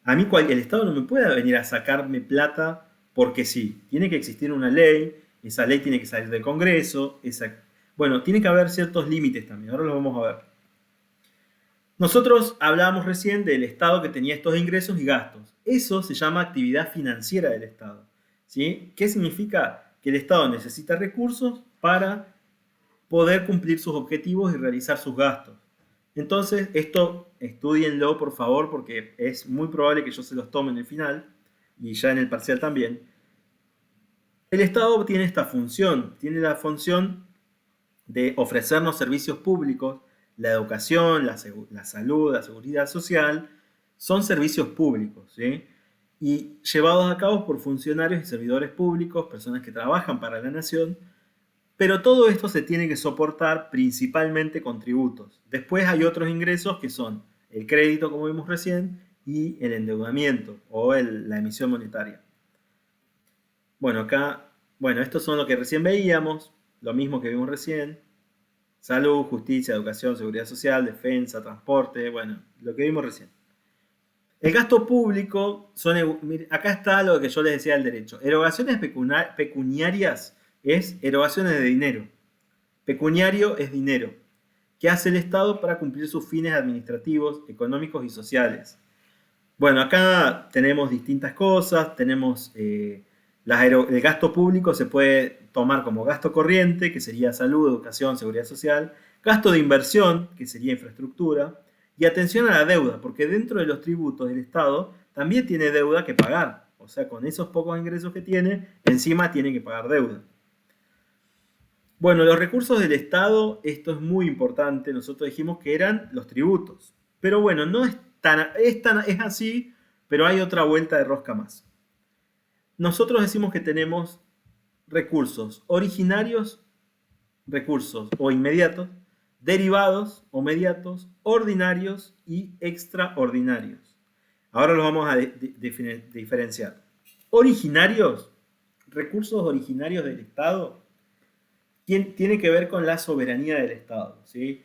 A: A mí el Estado no me puede venir a sacarme plata porque sí. Tiene que existir una ley, esa ley tiene que salir del Congreso, bueno, tiene que haber ciertos límites también, ahora los vamos a ver. Nosotros hablábamos recién del Estado que tenía estos ingresos y gastos. Eso se llama actividad financiera del Estado, ¿sí? ¿Qué significa? Que el Estado necesita recursos para poder cumplir sus objetivos y realizar sus gastos. Entonces, esto estudienlo por favor, porque es muy probable que yo se los tome en el final y ya en el parcial también. El Estado tiene esta función, tiene la función de ofrecernos servicios públicos. La educación, la salud, la seguridad social, son servicios públicos, ¿sí? Y llevados a cabo por funcionarios y servidores públicos, personas que trabajan para la nación, pero todo esto se tiene que soportar principalmente con tributos. Después hay otros ingresos que son el crédito, como vimos recién, y el endeudamiento o la emisión monetaria. Bueno, acá, estos son lo que recién veíamos, lo mismo que vimos recién. Salud, justicia, educación, seguridad social, defensa, transporte, lo que vimos recién. El gasto público, acá está lo que yo les decía del derecho. Erogaciones pecuniarias es erogaciones de dinero. Pecuniario es dinero. ¿Qué hace el Estado para cumplir sus fines administrativos, económicos y sociales? Bueno, acá tenemos distintas cosas, tenemos el gasto público se puede tomar como gasto corriente, que sería salud, educación, seguridad social, gasto de inversión, que sería infraestructura, y atención a la deuda, porque dentro de los tributos del Estado también tiene deuda que pagar. O sea, con esos pocos ingresos que tiene, encima tiene que pagar deuda. Bueno, los recursos del Estado, esto es muy importante, nosotros dijimos que eran los tributos. Pero bueno, no es así, pero hay otra vuelta de rosca más. Nosotros decimos que tenemos recursos originarios, recursos o inmediatos, derivados o mediatos, ordinarios y extraordinarios. Ahora los vamos a diferenciar. Originarios, recursos originarios del Estado, tiene que ver con la soberanía del Estado, ¿sí?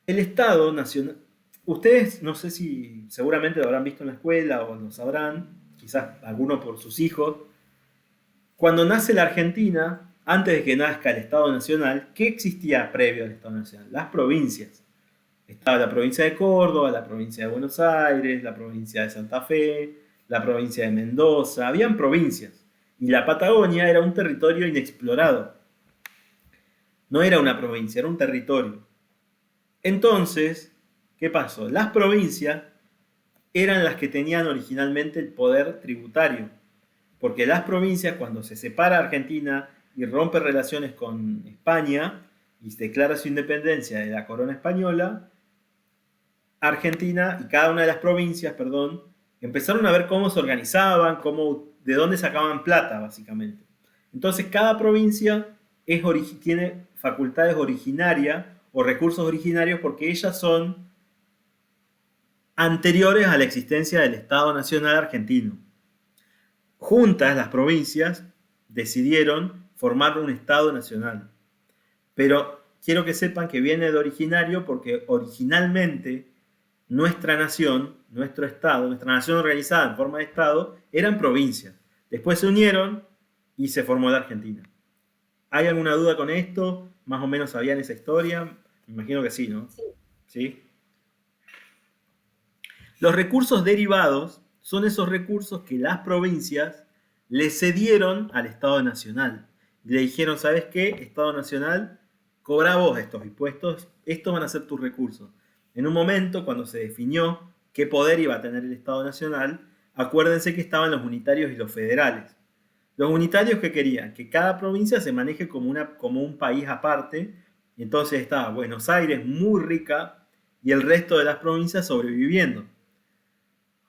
A: El Estado nacional, ustedes no sé si seguramente lo habrán visto en la escuela o lo sabrán, quizás alguno por sus hijos. Cuando nace la Argentina, antes de que nazca el Estado Nacional, ¿qué existía previo al Estado Nacional? Las provincias. Estaba la provincia de Córdoba, la provincia de Buenos Aires, la provincia de Santa Fe, la provincia de Mendoza. Habían provincias. Y la Patagonia era un territorio inexplorado. No era una provincia, era un territorio. Entonces, ¿qué pasó? Las provincias eran las que tenían originalmente el poder tributario. Porque las provincias, cuando se separa Argentina y rompe relaciones con España y se declara su independencia de la corona española, Argentina y cada una de las provincias, empezaron a ver cómo se organizaban, de dónde sacaban plata, básicamente. Entonces, cada provincia tiene facultades originarias o recursos originarios porque ellas son anteriores a la existencia del Estado Nacional Argentino. Juntas, las provincias decidieron formar un Estado Nacional. Pero quiero que sepan que viene de originario porque originalmente nuestra nación, nuestro Estado, nuestra nación organizada en forma de Estado, eran provincias. Después se unieron y se formó la Argentina. ¿Hay alguna duda con esto? ¿Más o menos sabían esa historia? Me imagino que sí, ¿no? ¿Sí? Los recursos derivados son esos recursos que las provincias le cedieron al Estado Nacional. Le dijeron, ¿sabes qué? Estado Nacional, cobra vos estos impuestos, estos van a ser tus recursos. En un momento, cuando se definió qué poder iba a tener el Estado Nacional, acuérdense que estaban los unitarios y los federales. Los unitarios, ¿qué querían? Que cada provincia se maneje como un país aparte. Entonces estaba Buenos Aires muy rica y el resto de las provincias sobreviviendo.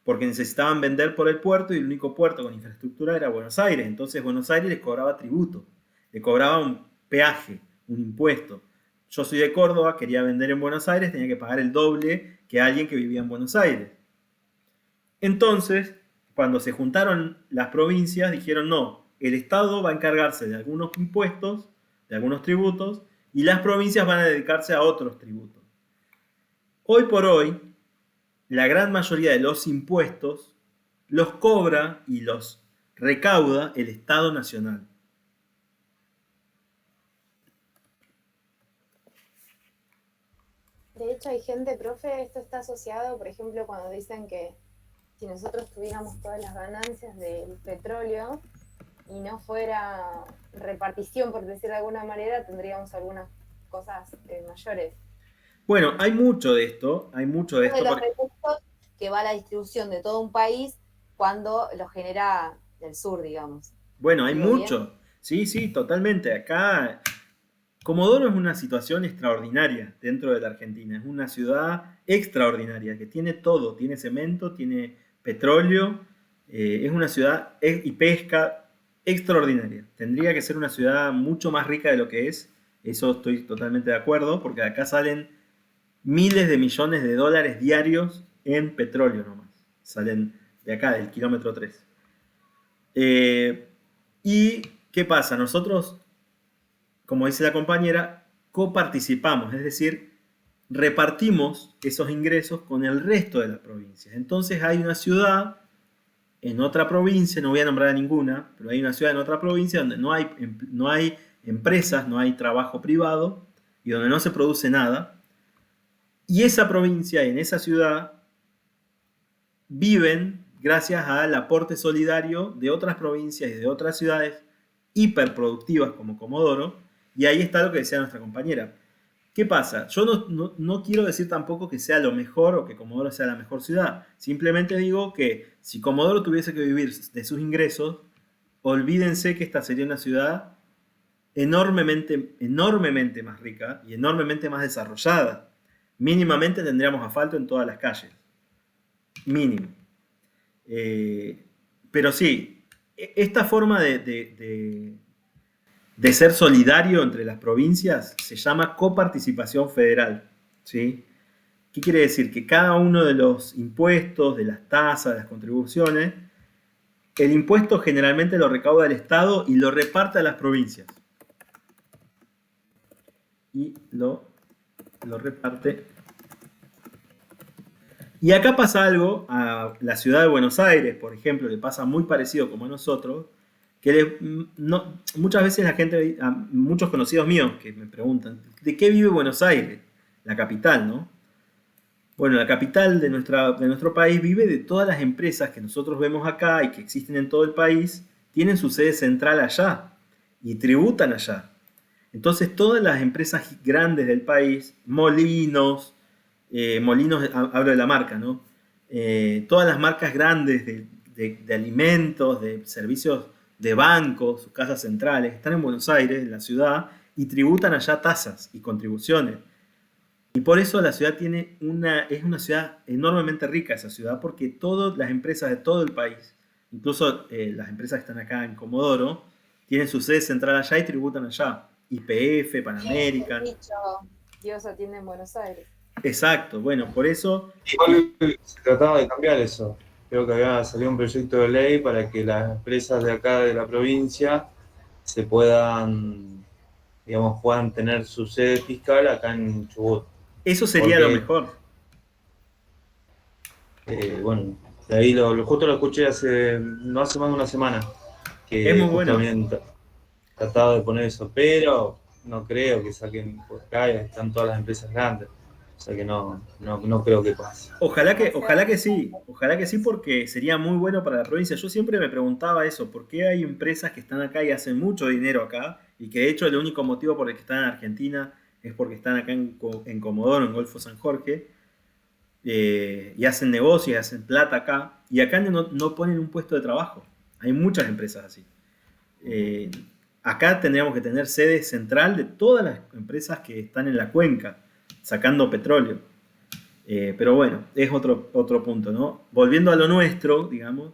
A: Porque necesitaban vender por el puerto y el único puerto con infraestructura era Buenos Aires. Entonces Buenos Aires les cobraba tributo, le cobraba un peaje, un impuesto. Yo soy de Córdoba, quería vender en Buenos Aires, tenía que pagar el doble que alguien que vivía en Buenos Aires. Entonces, cuando se juntaron las provincias, dijeron no, el Estado va a encargarse de algunos impuestos, de algunos tributos, y las provincias van a dedicarse a otros tributos. Hoy por hoy, la gran mayoría de los impuestos los cobra y los recauda el Estado Nacional.
C: De hecho, hay gente, profe, esto está asociado, por ejemplo, cuando dicen que si nosotros tuviéramos todas las ganancias del petróleo y no fuera repartición, por decir de alguna manera, tendríamos algunas cosas mayores.
A: Bueno, hay mucho de esto,
C: De los recursos que va a la distribución de todo un país cuando lo genera el sur, digamos.
A: Bueno, hay
C: ¿Digo
A: mucho. Sí, sí, totalmente. Acá, Comodoro es una situación extraordinaria dentro de la Argentina. Es una ciudad extraordinaria que tiene todo. Tiene cemento, tiene petróleo. Es una ciudad y pesca extraordinaria. Tendría que ser una ciudad mucho más rica de lo que es. Eso estoy totalmente de acuerdo, porque acá salen miles de millones de dólares diarios en petróleo nomás. Salen de acá, del kilómetro 3. ¿Y qué pasa? Nosotros, como dice la compañera, coparticipamos, es decir, repartimos esos ingresos con el resto de las provincias. Entonces hay una ciudad en otra provincia, no voy a nombrar a ninguna, pero hay una ciudad en otra provincia donde no hay empresas, no hay trabajo privado y donde no se produce nada. Y esa provincia, en esa ciudad, viven gracias al aporte solidario de otras provincias y de otras ciudades hiperproductivas como Comodoro, y ahí está lo que decía nuestra compañera. ¿Qué pasa? Yo no quiero decir tampoco que sea lo mejor o que Comodoro sea la mejor ciudad. Simplemente digo que si Comodoro tuviese que vivir de sus ingresos, olvídense que esta sería una ciudad enormemente, enormemente más rica y enormemente más desarrollada. Mínimamente tendríamos asfalto en todas las calles. Mínimo. Pero sí, esta forma de ser solidario entre las provincias se llama coparticipación federal, ¿sí? ¿Qué quiere decir? Que cada uno de los impuestos, de las tasas, de las contribuciones, el impuesto generalmente lo recauda el Estado y lo reparte a las provincias. Y lo reparte. Y acá pasa algo, a la ciudad de Buenos Aires, por ejemplo, le pasa muy parecido como a nosotros, que muchas veces la gente, muchos conocidos míos que me preguntan, ¿de qué vive Buenos Aires? La capital, ¿no? Bueno, la capital de nuestro país vive de todas las empresas que nosotros vemos acá y que existen en todo el país, tienen su sede central allá y tributan allá. Entonces todas las empresas grandes del país, Molinos, hablo de la marca, ¿no? Todas las marcas grandes de alimentos, de servicios de bancos, sus casas centrales, están en Buenos Aires, en la ciudad, y tributan allá tasas y contribuciones. Y por eso la ciudad es una ciudad enormemente rica, esa ciudad, porque todas las empresas de todo el país, incluso las empresas que están acá en Comodoro, tienen su sede central allá y tributan allá. YPF, Pan American.
C: Dios atiende en Buenos Aires.
A: Exacto, bueno, por eso...
H: Igual se trataba de cambiar eso. Creo que había salido un proyecto de ley para que las empresas de acá de la provincia se puedan tener su sede fiscal acá en Chubut.
A: Eso sería lo mejor.
H: Bueno, de ahí justo lo escuché no hace más de una semana. Que
A: es muy bueno.
H: Tratado de poner eso, pero no creo que saquen por acá, están todas las empresas grandes. O sea que no creo que pase.
A: Ojalá que sí, porque sería muy bueno para la provincia. Yo siempre me preguntaba eso, ¿por qué hay empresas que están acá y hacen mucho dinero acá? Y que de hecho el único motivo por el que están en Argentina es porque están acá en Comodoro, en Golfo San Jorge, y hacen negocios, hacen plata acá, y acá no ponen un puesto de trabajo. Hay muchas empresas así. Acá tendríamos que tener sede central de todas las empresas que están en la cuenca, sacando petróleo. Pero bueno, es otro punto, ¿no? Volviendo a lo nuestro, digamos,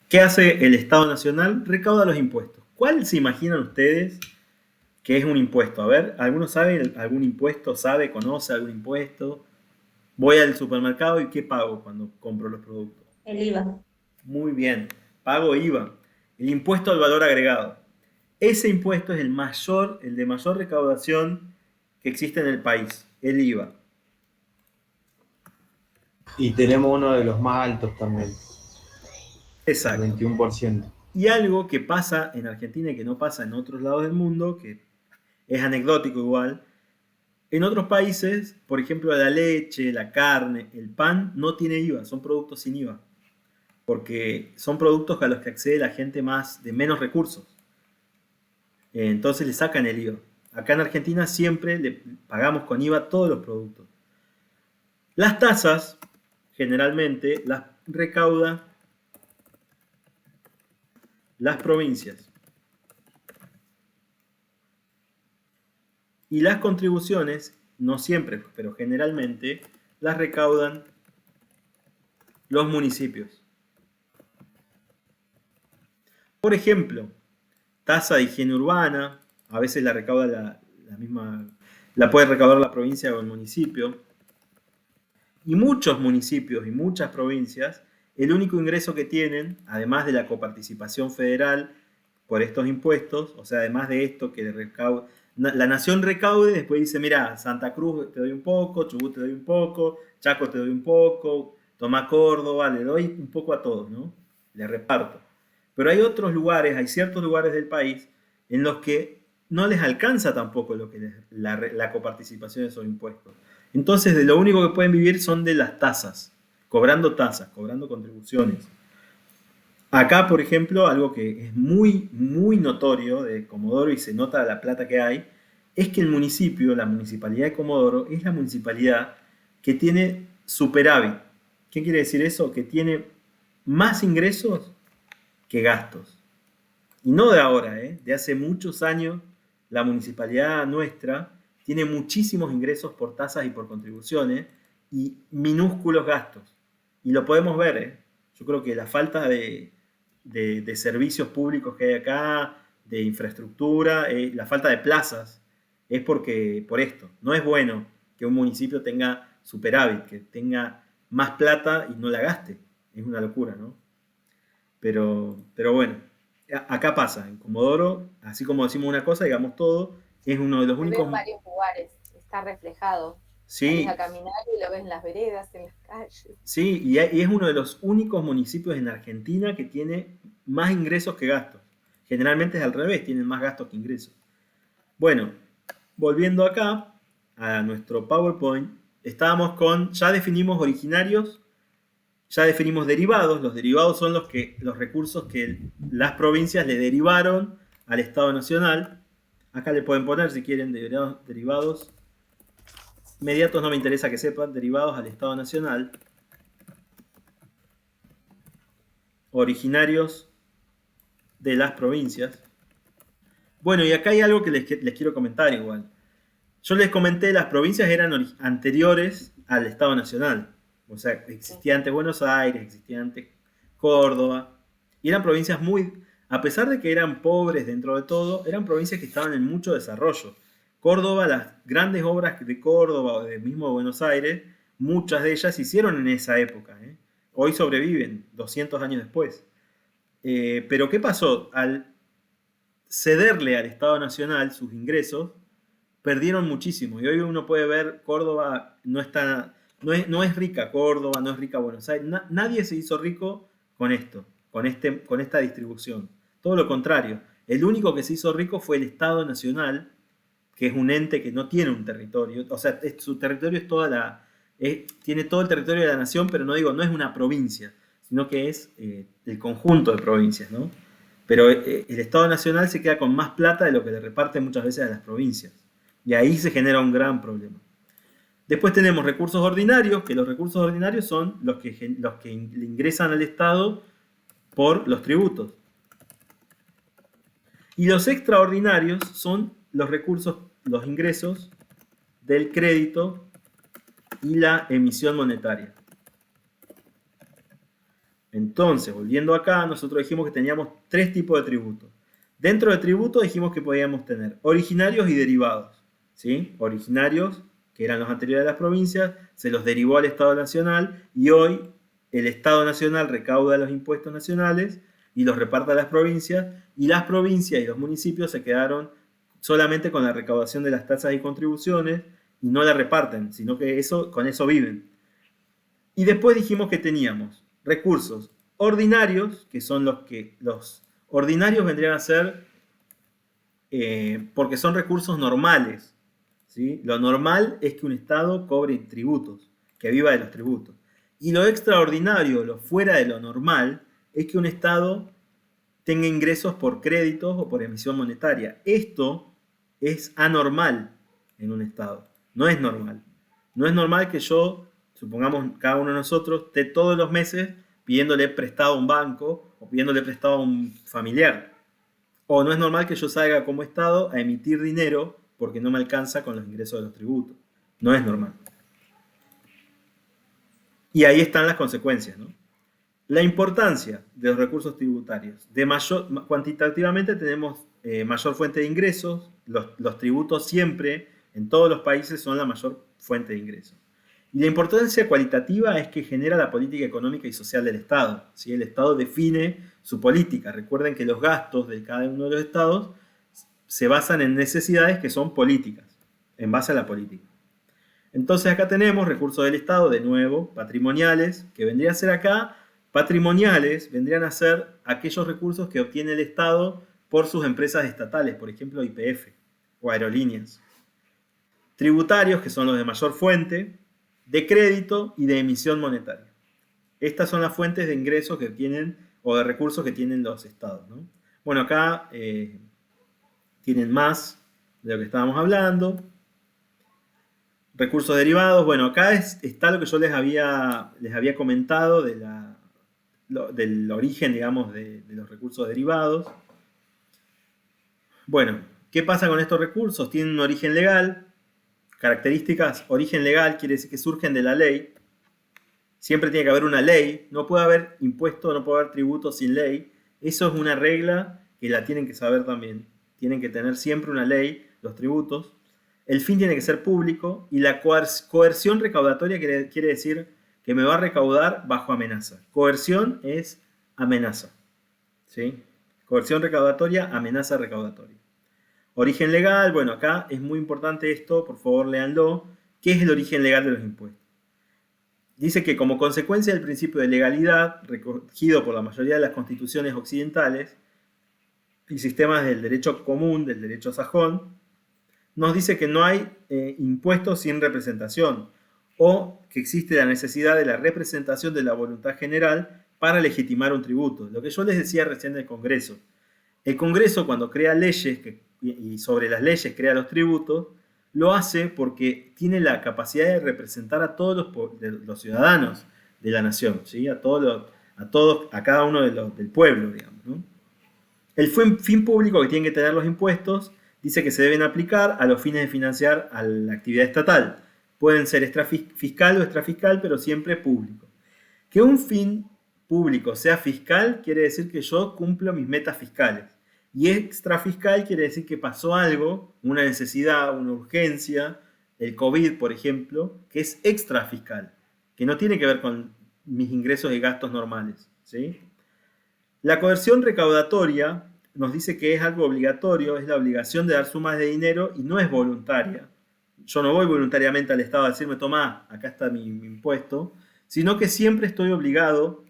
A: ¿qué hace el Estado Nacional? Recauda los impuestos. ¿Cuál se imaginan ustedes ¿Qué es un impuesto? A ver, ¿alguno sabe algún impuesto? ¿Sabe, conoce algún impuesto? Voy al supermercado y ¿qué pago cuando compro los productos?
D: El IVA.
A: Muy bien, pago IVA, el impuesto al valor agregado. Ese impuesto es el de mayor recaudación que existe en el país, el IVA.
H: Y tenemos uno de los más altos también, el
A: Exacto.
H: 21%.
A: Y algo que pasa en Argentina y que no pasa en otros lados del mundo, que es anecdótico igual, en otros países, por ejemplo, la leche, la carne, el pan, no tiene IVA, son productos sin IVA, porque son productos a los que accede la gente de menos recursos. Entonces le sacan el IVA. Acá en Argentina siempre le pagamos con IVA todos los productos. Las tasas, generalmente, las recauda las provincias. Y las contribuciones, no siempre, pero generalmente, las recaudan los municipios. Por ejemplo, tasa de higiene urbana, a veces la recauda la puede recaudar la provincia o el municipio. Y muchos municipios y muchas provincias, el único ingreso que tienen, además de la coparticipación federal por estos impuestos, o sea, además de esto que la nación recaude, después dice, mira, Santa Cruz te doy un poco, Chubut te doy un poco, Chaco te doy un poco, toma Córdoba, le doy un poco a todos, ¿no? Le reparto. Pero hay otros lugares, hay ciertos lugares del país en los que no les alcanza tampoco la coparticipación de esos impuestos. Entonces, de lo único que pueden vivir son de las tasas, cobrando contribuciones. Acá, por ejemplo, algo que es muy, muy notorio de Comodoro y se nota la plata que hay, es que el municipio, la municipalidad de Comodoro, es la municipalidad que tiene superávit. ¿Qué quiere decir eso? Que tiene más ingresos que gastos. Y no de ahora, de hace muchos años, la municipalidad nuestra tiene muchísimos ingresos por tasas y por contribuciones y minúsculos gastos. Y lo podemos ver, Yo creo que la falta de servicios públicos que hay acá, de infraestructura, la falta de plazas, es por esto. No es bueno que un municipio tenga superávit, que tenga más plata y no la gaste. Es una locura, ¿no? Pero bueno, acá pasa, en Comodoro, así como decimos una cosa, digamos todo, es uno de los únicos...
C: En varios lugares, está reflejado.
A: Sí.
C: Salís a caminar y lo ves en las veredas, en las calles.
A: Sí, y es uno de los únicos municipios en Argentina que tiene más ingresos que gastos. Generalmente es al revés, tienen más gastos que ingresos. Bueno, volviendo acá a nuestro PowerPoint, ya definimos originarios, ya definimos derivados. Los derivados son los recursos que las provincias le derivaron al Estado Nacional. Acá le pueden poner, si quieren, derivados. Inmediatos no me interesa que sepan, derivados al Estado Nacional. Originarios de las provincias. Bueno, y acá hay algo que les quiero comentar igual. Yo les comenté, las provincias eran anteriores al Estado Nacional. O sea, existía antes Buenos Aires, existía antes Córdoba. Y eran provincias a pesar de que eran pobres dentro de todo, eran provincias que estaban en mucho desarrollo. Córdoba, las grandes obras de Córdoba o del mismo Buenos Aires, muchas de ellas se hicieron en esa época. Hoy sobreviven, 200 años después. Pero ¿qué pasó? Al cederle al Estado Nacional sus ingresos, perdieron muchísimo. Y hoy uno puede ver, Córdoba no es rica Córdoba, no es rica Buenos Aires. Nadie se hizo rico con esto, con esta distribución. Todo lo contrario. El único que se hizo rico fue el Estado Nacional, que es un ente que no tiene un territorio. O sea, su territorio tiene todo el territorio de la nación, pero no es una provincia, sino que es el conjunto de provincias, ¿no? Pero el Estado Nacional se queda con más plata de lo que le reparte muchas veces a las provincias. Y ahí se genera un gran problema. Después tenemos recursos ordinarios, que los recursos ordinarios son los que le ingresan al Estado por los tributos. Y los extraordinarios son los ingresos del crédito y la emisión monetaria. Entonces, volviendo acá, nosotros dijimos que teníamos 3 tipos de tributos. Dentro de tributo dijimos que podíamos tener originarios y derivados, ¿sí? Originarios, que eran los anteriores de las provincias, se los derivó al Estado Nacional y hoy el Estado Nacional recauda los impuestos nacionales y los reparte a las provincias, y las provincias y los municipios se quedaron solamente con la recaudación de las tasas y contribuciones y no la reparten, sino que con eso viven. Y después dijimos que teníamos recursos ordinarios, que son los ordinarios vendrían a ser, porque son recursos normales, ¿sí? Lo normal es que un Estado cobre tributos, que viva de los tributos. Y lo extraordinario, lo fuera de lo normal, es que un Estado tenga ingresos por créditos o por emisión monetaria. Esto es anormal en un Estado. No es normal. No es normal que yo, supongamos cada uno de nosotros, esté todos los meses pidiéndole prestado a un banco o pidiéndole prestado a un familiar. O no es normal que yo salga como Estado a emitir dinero porque no me alcanza con los ingresos de los tributos. No es normal. Y ahí están las consecuencias, ¿no? La importancia de los recursos tributarios. Cuantitativamente tenemos mayor fuente de ingresos. Los tributos siempre, en todos los países, son la mayor fuente de ingresos. Y la importancia cualitativa es que genera la política económica y social del Estado, ¿sí? El Estado define su política. Recuerden que los gastos de cada uno de los estados se basan en necesidades que son políticas, en base a la política. Entonces acá tenemos recursos del Estado, de nuevo, patrimoniales, que vendrían a ser acá, patrimoniales vendrían a ser aquellos recursos que obtiene el Estado por sus empresas estatales, por ejemplo YPF o aerolíneas. Tributarios, que son los de mayor fuente, de crédito y de emisión monetaria. Estas son las fuentes de ingresos que tienen, o de recursos que tienen los estados, ¿no? Bueno, acá tienen más de lo que estábamos hablando. Recursos derivados, bueno, acá está lo que yo les había comentado del origen, digamos, de los recursos derivados. Bueno, ¿qué pasa con estos recursos? Tienen un origen legal. Características, origen legal quiere decir que surgen de la ley. Siempre tiene que haber una ley. No puede haber impuesto, no puede haber tributo sin ley. Eso es una regla que la tienen que saber también. Tienen que tener siempre una ley, los tributos. El fin tiene que ser público. Y la coerción recaudatoria quiere decir que me va a recaudar bajo amenaza. Coerción es amenaza, ¿sí? Coerción recaudatoria, amenaza recaudatoria. Origen legal, bueno, acá es muy importante esto, por favor léanlo. ¿Qué es el origen legal de los impuestos? Dice que como consecuencia del principio de legalidad, recogido por la mayoría de las constituciones occidentales y sistemas del derecho común, del derecho sajón, nos dice que no hay impuestos sin representación, o que existe la necesidad de la representación de la voluntad general para legitimar un tributo. Lo que yo les decía recién del Congreso. El Congreso, cuando crea leyes y sobre las leyes crea los tributos, lo hace porque tiene la capacidad de representar a todos los ciudadanos de la nación, ¿sí? A cada uno del pueblo, digamos, ¿no? El fin público que tienen que tener los impuestos dice que se deben aplicar a los fines de financiar a la actividad estatal. Pueden ser extrafiscal o extrafiscal, pero siempre público. Que un fin público sea fiscal quiere decir que yo cumplo mis metas fiscales. Y extrafiscal quiere decir que pasó algo, una necesidad, una urgencia, el COVID, por ejemplo, que es extrafiscal, que no tiene que ver con mis ingresos y gastos normales, ¿sí? La coerción recaudatoria nos dice que es algo obligatorio, es la obligación de dar sumas de dinero y no es voluntaria. Yo no voy voluntariamente al Estado a decirme, tomá, acá está mi impuesto, sino que siempre estoy obligado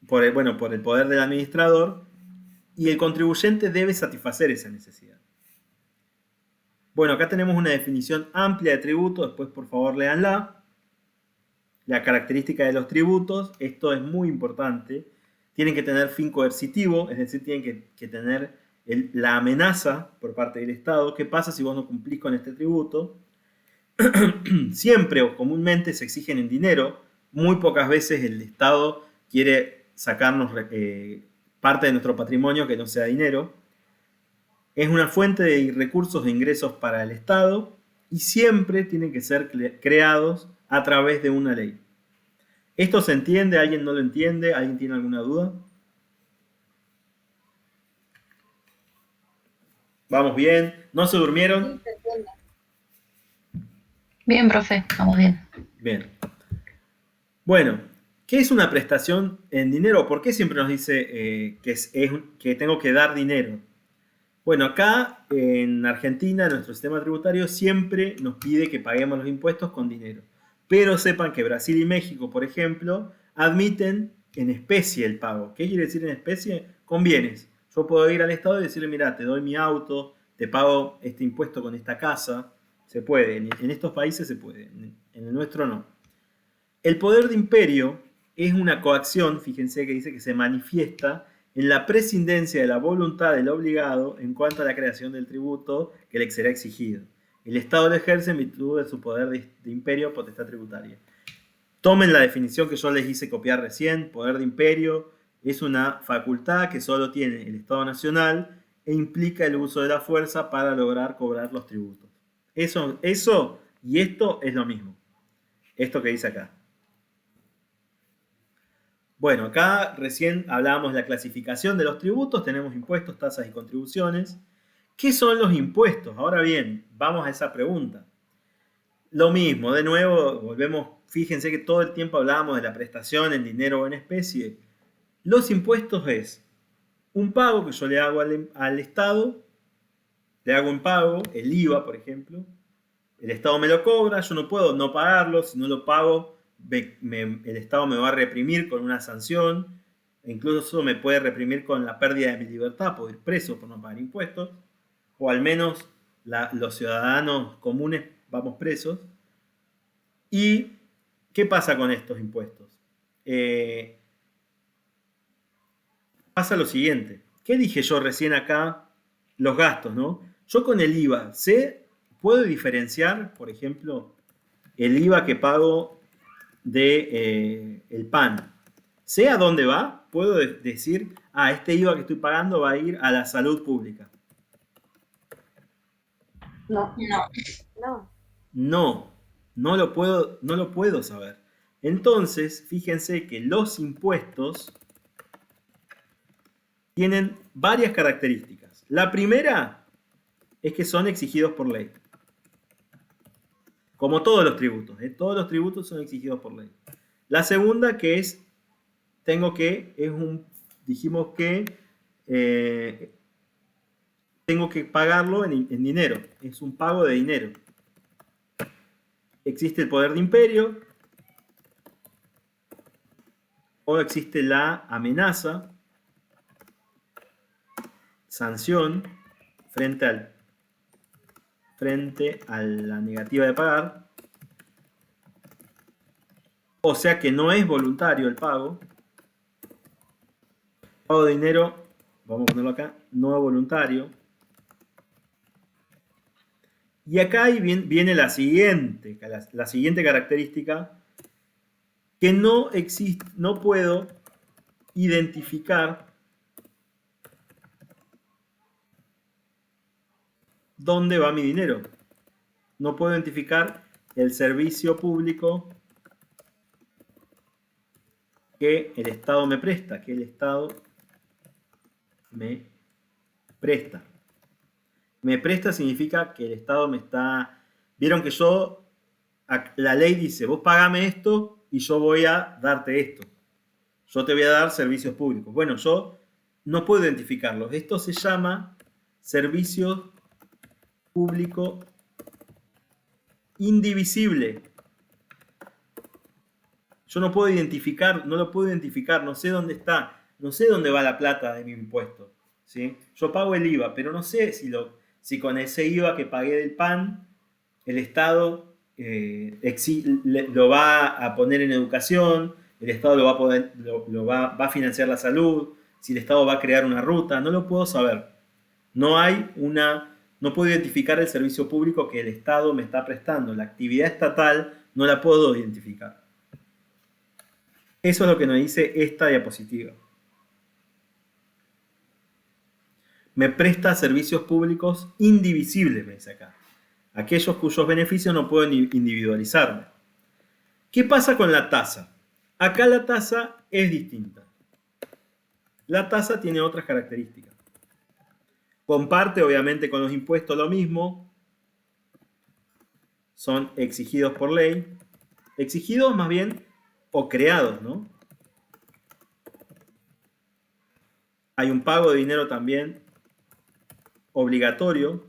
A: por el poder del administrador, y el contribuyente debe satisfacer esa necesidad. Bueno, acá tenemos una definición amplia de tributo, después por favor léanla. La característica de los tributos, esto es muy importante. Tienen que tener fin coercitivo, es decir, tienen que tener la amenaza por parte del Estado. ¿Qué pasa si vos no cumplís con este tributo? Siempre o comúnmente se exigen en dinero. Muy pocas veces el Estado quiere sacarnos parte de nuestro patrimonio que no sea dinero. Es una fuente de recursos e ingresos para el Estado y siempre tienen que ser creados a través de una ley. ¿Esto se entiende? ¿Alguien no lo entiende? ¿Alguien tiene alguna duda? ¿Vamos bien? ¿No se durmieron?
D: Bien, profe, vamos bien.
A: Bien. Bueno, ¿qué es una prestación en dinero? ¿Por qué siempre nos dice que tengo que dar dinero? Bueno, acá en Argentina, nuestro sistema tributario siempre nos pide que paguemos los impuestos con dinero. Pero sepan que Brasil y México, por ejemplo, admiten en especie el pago. ¿Qué quiere decir en especie? Con bienes. Yo puedo ir al Estado y decirle, mira, te doy mi auto, te pago este impuesto con esta casa. Se puede, en estos países se puede, en el nuestro no. El poder de imperio es una coacción, fíjense que dice que se manifiesta en la prescindencia de la voluntad del obligado en cuanto a la creación del tributo que le será exigido. El Estado lo ejerce en virtud de su poder de imperio o potestad tributaria. Tomen la definición que yo les hice copiar recién. Poder de imperio es una facultad que solo tiene el Estado Nacional e implica el uso de la fuerza para lograr cobrar los tributos. Eso y esto es lo mismo. Esto que dice acá. Bueno, acá recién hablábamos de la clasificación de los tributos. Tenemos impuestos, tasas y contribuciones. ¿Qué son los impuestos? Ahora bien, vamos a esa pregunta. Lo mismo, de nuevo, volvemos. Fíjense que todo el tiempo hablábamos de la prestación en dinero o en especie. Los impuestos es un pago que yo le hago al Estado, le hago un pago, el IVA, por ejemplo. El Estado me lo cobra, yo no puedo no pagarlo, si no lo pago, el Estado me va a reprimir con una sanción, e incluso me puede reprimir con la pérdida de mi libertad, puedo ir preso por no pagar impuestos, o al menos los ciudadanos comunes vamos presos. ¿Y qué pasa con estos impuestos? Pasa lo siguiente. ¿Qué dije yo recién acá? Los gastos, ¿no? Yo con el IVA, ¿puedo diferenciar, por ejemplo, el IVA que pago de el pan? ¿Sé a dónde va? Puedo decir, este IVA que estoy pagando va a ir a la salud pública.
B: No.
A: No lo puedo saber. Entonces, fíjense que los impuestos tienen varias características. La primera es que son exigidos por ley. Como todos los tributos. Todos los tributos son exigidos por ley. La segunda que es, dijimos que tengo que pagarlo en dinero. Es un pago de dinero. Existe el poder de imperio. O existe la amenaza, sanción, frente a la negativa de pagar. O sea que no es voluntario el pago. Pago de dinero, vamos a ponerlo acá, no es voluntario. Y acá viene la siguiente característica, que no puedo identificar dónde va mi dinero. No puedo identificar el servicio público que el Estado me presta, Me presta significa que el Estado me está... Vieron que la ley dice, vos pagame esto y yo voy a darte esto. Yo te voy a dar servicios públicos. Bueno, yo no puedo identificarlos. Esto se llama servicio público indivisible. Yo no lo puedo identificar, no sé dónde está, no sé dónde va la plata de mi impuesto. ¿Sí? Yo pago el IVA, pero no sé si con ese IVA que pagué del pan, el Estado lo va a poner en educación, el Estado va a financiar la salud, si el Estado va a crear una ruta, no lo puedo saber. No puedo identificar el servicio público que el Estado me está prestando. La actividad estatal no la puedo identificar. Eso es lo que nos dice esta diapositiva. Me presta servicios públicos indivisibles, me dice acá. Aquellos cuyos beneficios no pueden individualizarme. ¿Qué pasa con la tasa? Acá la tasa es distinta. La tasa tiene otras características. Comparte obviamente con los impuestos lo mismo. Son exigidos por ley. Exigidos más bien o creados, ¿no? Hay un pago de dinero también obligatorio,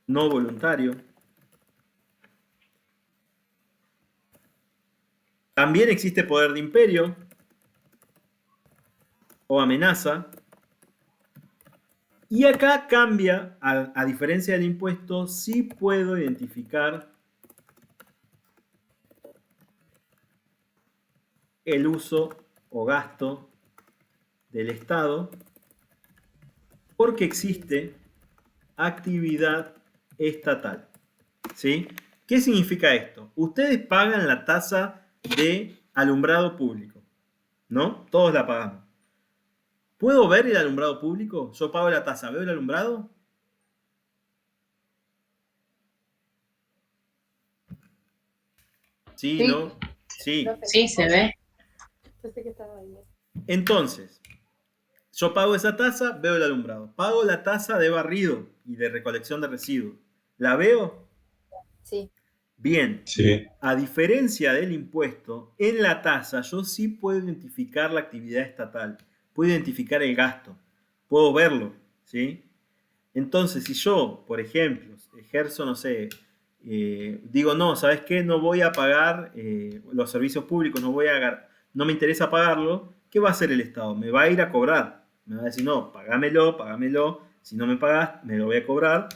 A: no voluntario. También existe poder de imperio o amenaza. Y acá cambia, a diferencia del impuesto, sí puedo identificar el uso o gasto del Estado porque existe actividad estatal. ¿Sí? ¿Qué significa esto? Ustedes pagan la tasa de alumbrado público, ¿no? Todos la pagamos. ¿Puedo ver el alumbrado público? Yo pago la tasa, ¿veo el alumbrado? ¿Sí?
B: Sí.
A: ¿No? Sí.
C: Profe,
F: Sí, se ve.
C: pensé que estaba ahí.
A: Entonces, yo pago esa tasa, veo el alumbrado. Pago la tasa de barrido y de recolección de residuos. ¿La veo?
C: Sí.
A: Bien.
I: Sí.
A: A diferencia del impuesto, en la tasa yo sí puedo identificar la actividad estatal. Puedo identificar el gasto. Puedo verlo, ¿sí? Entonces, si yo, por ejemplo, ejerzo, no sé, digo, no, ¿sabes qué? No voy a pagar los servicios públicos, no me interesa pagarlo, ¿qué va a hacer el Estado? Me va a ir a cobrar. Me va a decir, no, pagámelo. Si no me pagás, me lo voy a cobrar.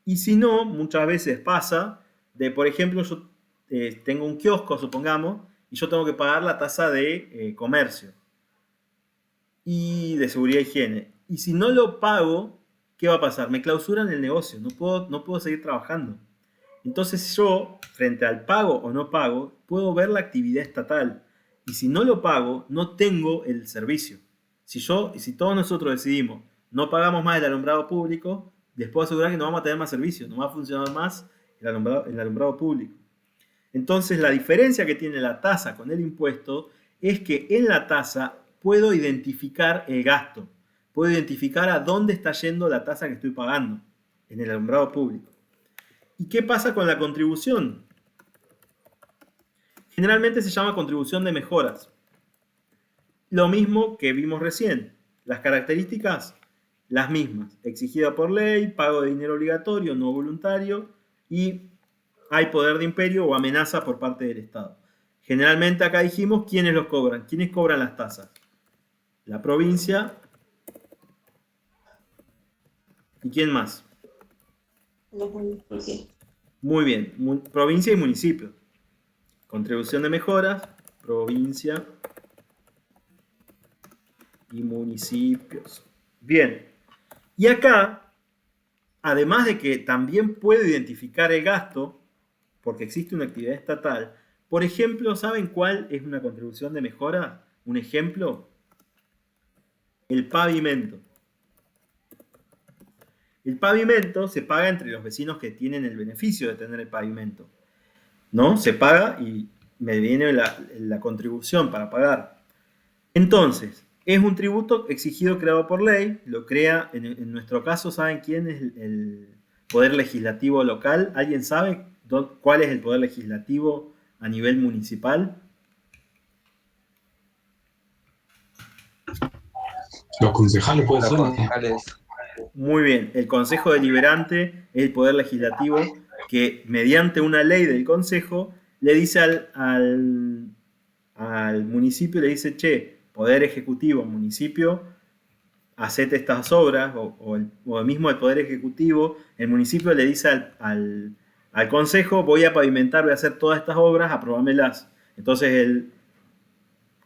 A: Y si no, muchas veces pasa de, por ejemplo, yo tengo un kiosco, supongamos, y yo tengo que pagar la tasa de comercio y de seguridad e higiene. Y si no lo pago, ¿qué va a pasar? Me clausuran el negocio, no puedo seguir trabajando. Entonces yo, frente al pago o no pago, puedo ver la actividad estatal. Y si no lo pago, no tengo el servicio. Si todos nosotros decidimos no pagamos más el alumbrado público, les puedo asegurar que no vamos a tener más servicio, no va a funcionar más el alumbrado público. Entonces la diferencia que tiene la tasa con el impuesto es que en la tasa puedo identificar el gasto. Puedo identificar a dónde está yendo la tasa que estoy pagando en el alumbrado público. ¿Y qué pasa con la contribución? Generalmente se llama contribución de mejoras. Lo mismo que vimos recién. Las características, las mismas. Exigida por ley, pago de dinero obligatorio, no voluntario, y hay poder de imperio o amenaza por parte del Estado. Generalmente acá dijimos quiénes los cobran. ¿Quiénes cobran las tasas? La provincia. ¿Y quién más? Muy bien. Provincia y municipio. Contribución de mejoras, provincia y municipios. Bien. Y acá, además de que también puedo identificar el gasto, porque existe una actividad estatal, por ejemplo, ¿saben cuál es una contribución de mejora? Un ejemplo, el pavimento. El pavimento se paga entre los vecinos que tienen el beneficio de tener el pavimento, ¿no? Se paga y me viene la contribución para pagar. Entonces, es un tributo exigido creado por ley, lo crea, en nuestro caso, ¿saben quién es el poder legislativo local? ¿Alguien sabe cuál es el poder legislativo a nivel municipal?
I: Los concejales pueden
G: Los
I: ser.
G: concejales.
A: Muy bien, el Consejo Deliberante es el poder legislativo que mediante una ley del Consejo le dice al municipio, le dice, che, poder ejecutivo, municipio, hacete estas obras, o mismo el poder ejecutivo, el municipio le dice al Consejo, voy a pavimentar, voy a hacer todas estas obras, aprobámelas. Entonces el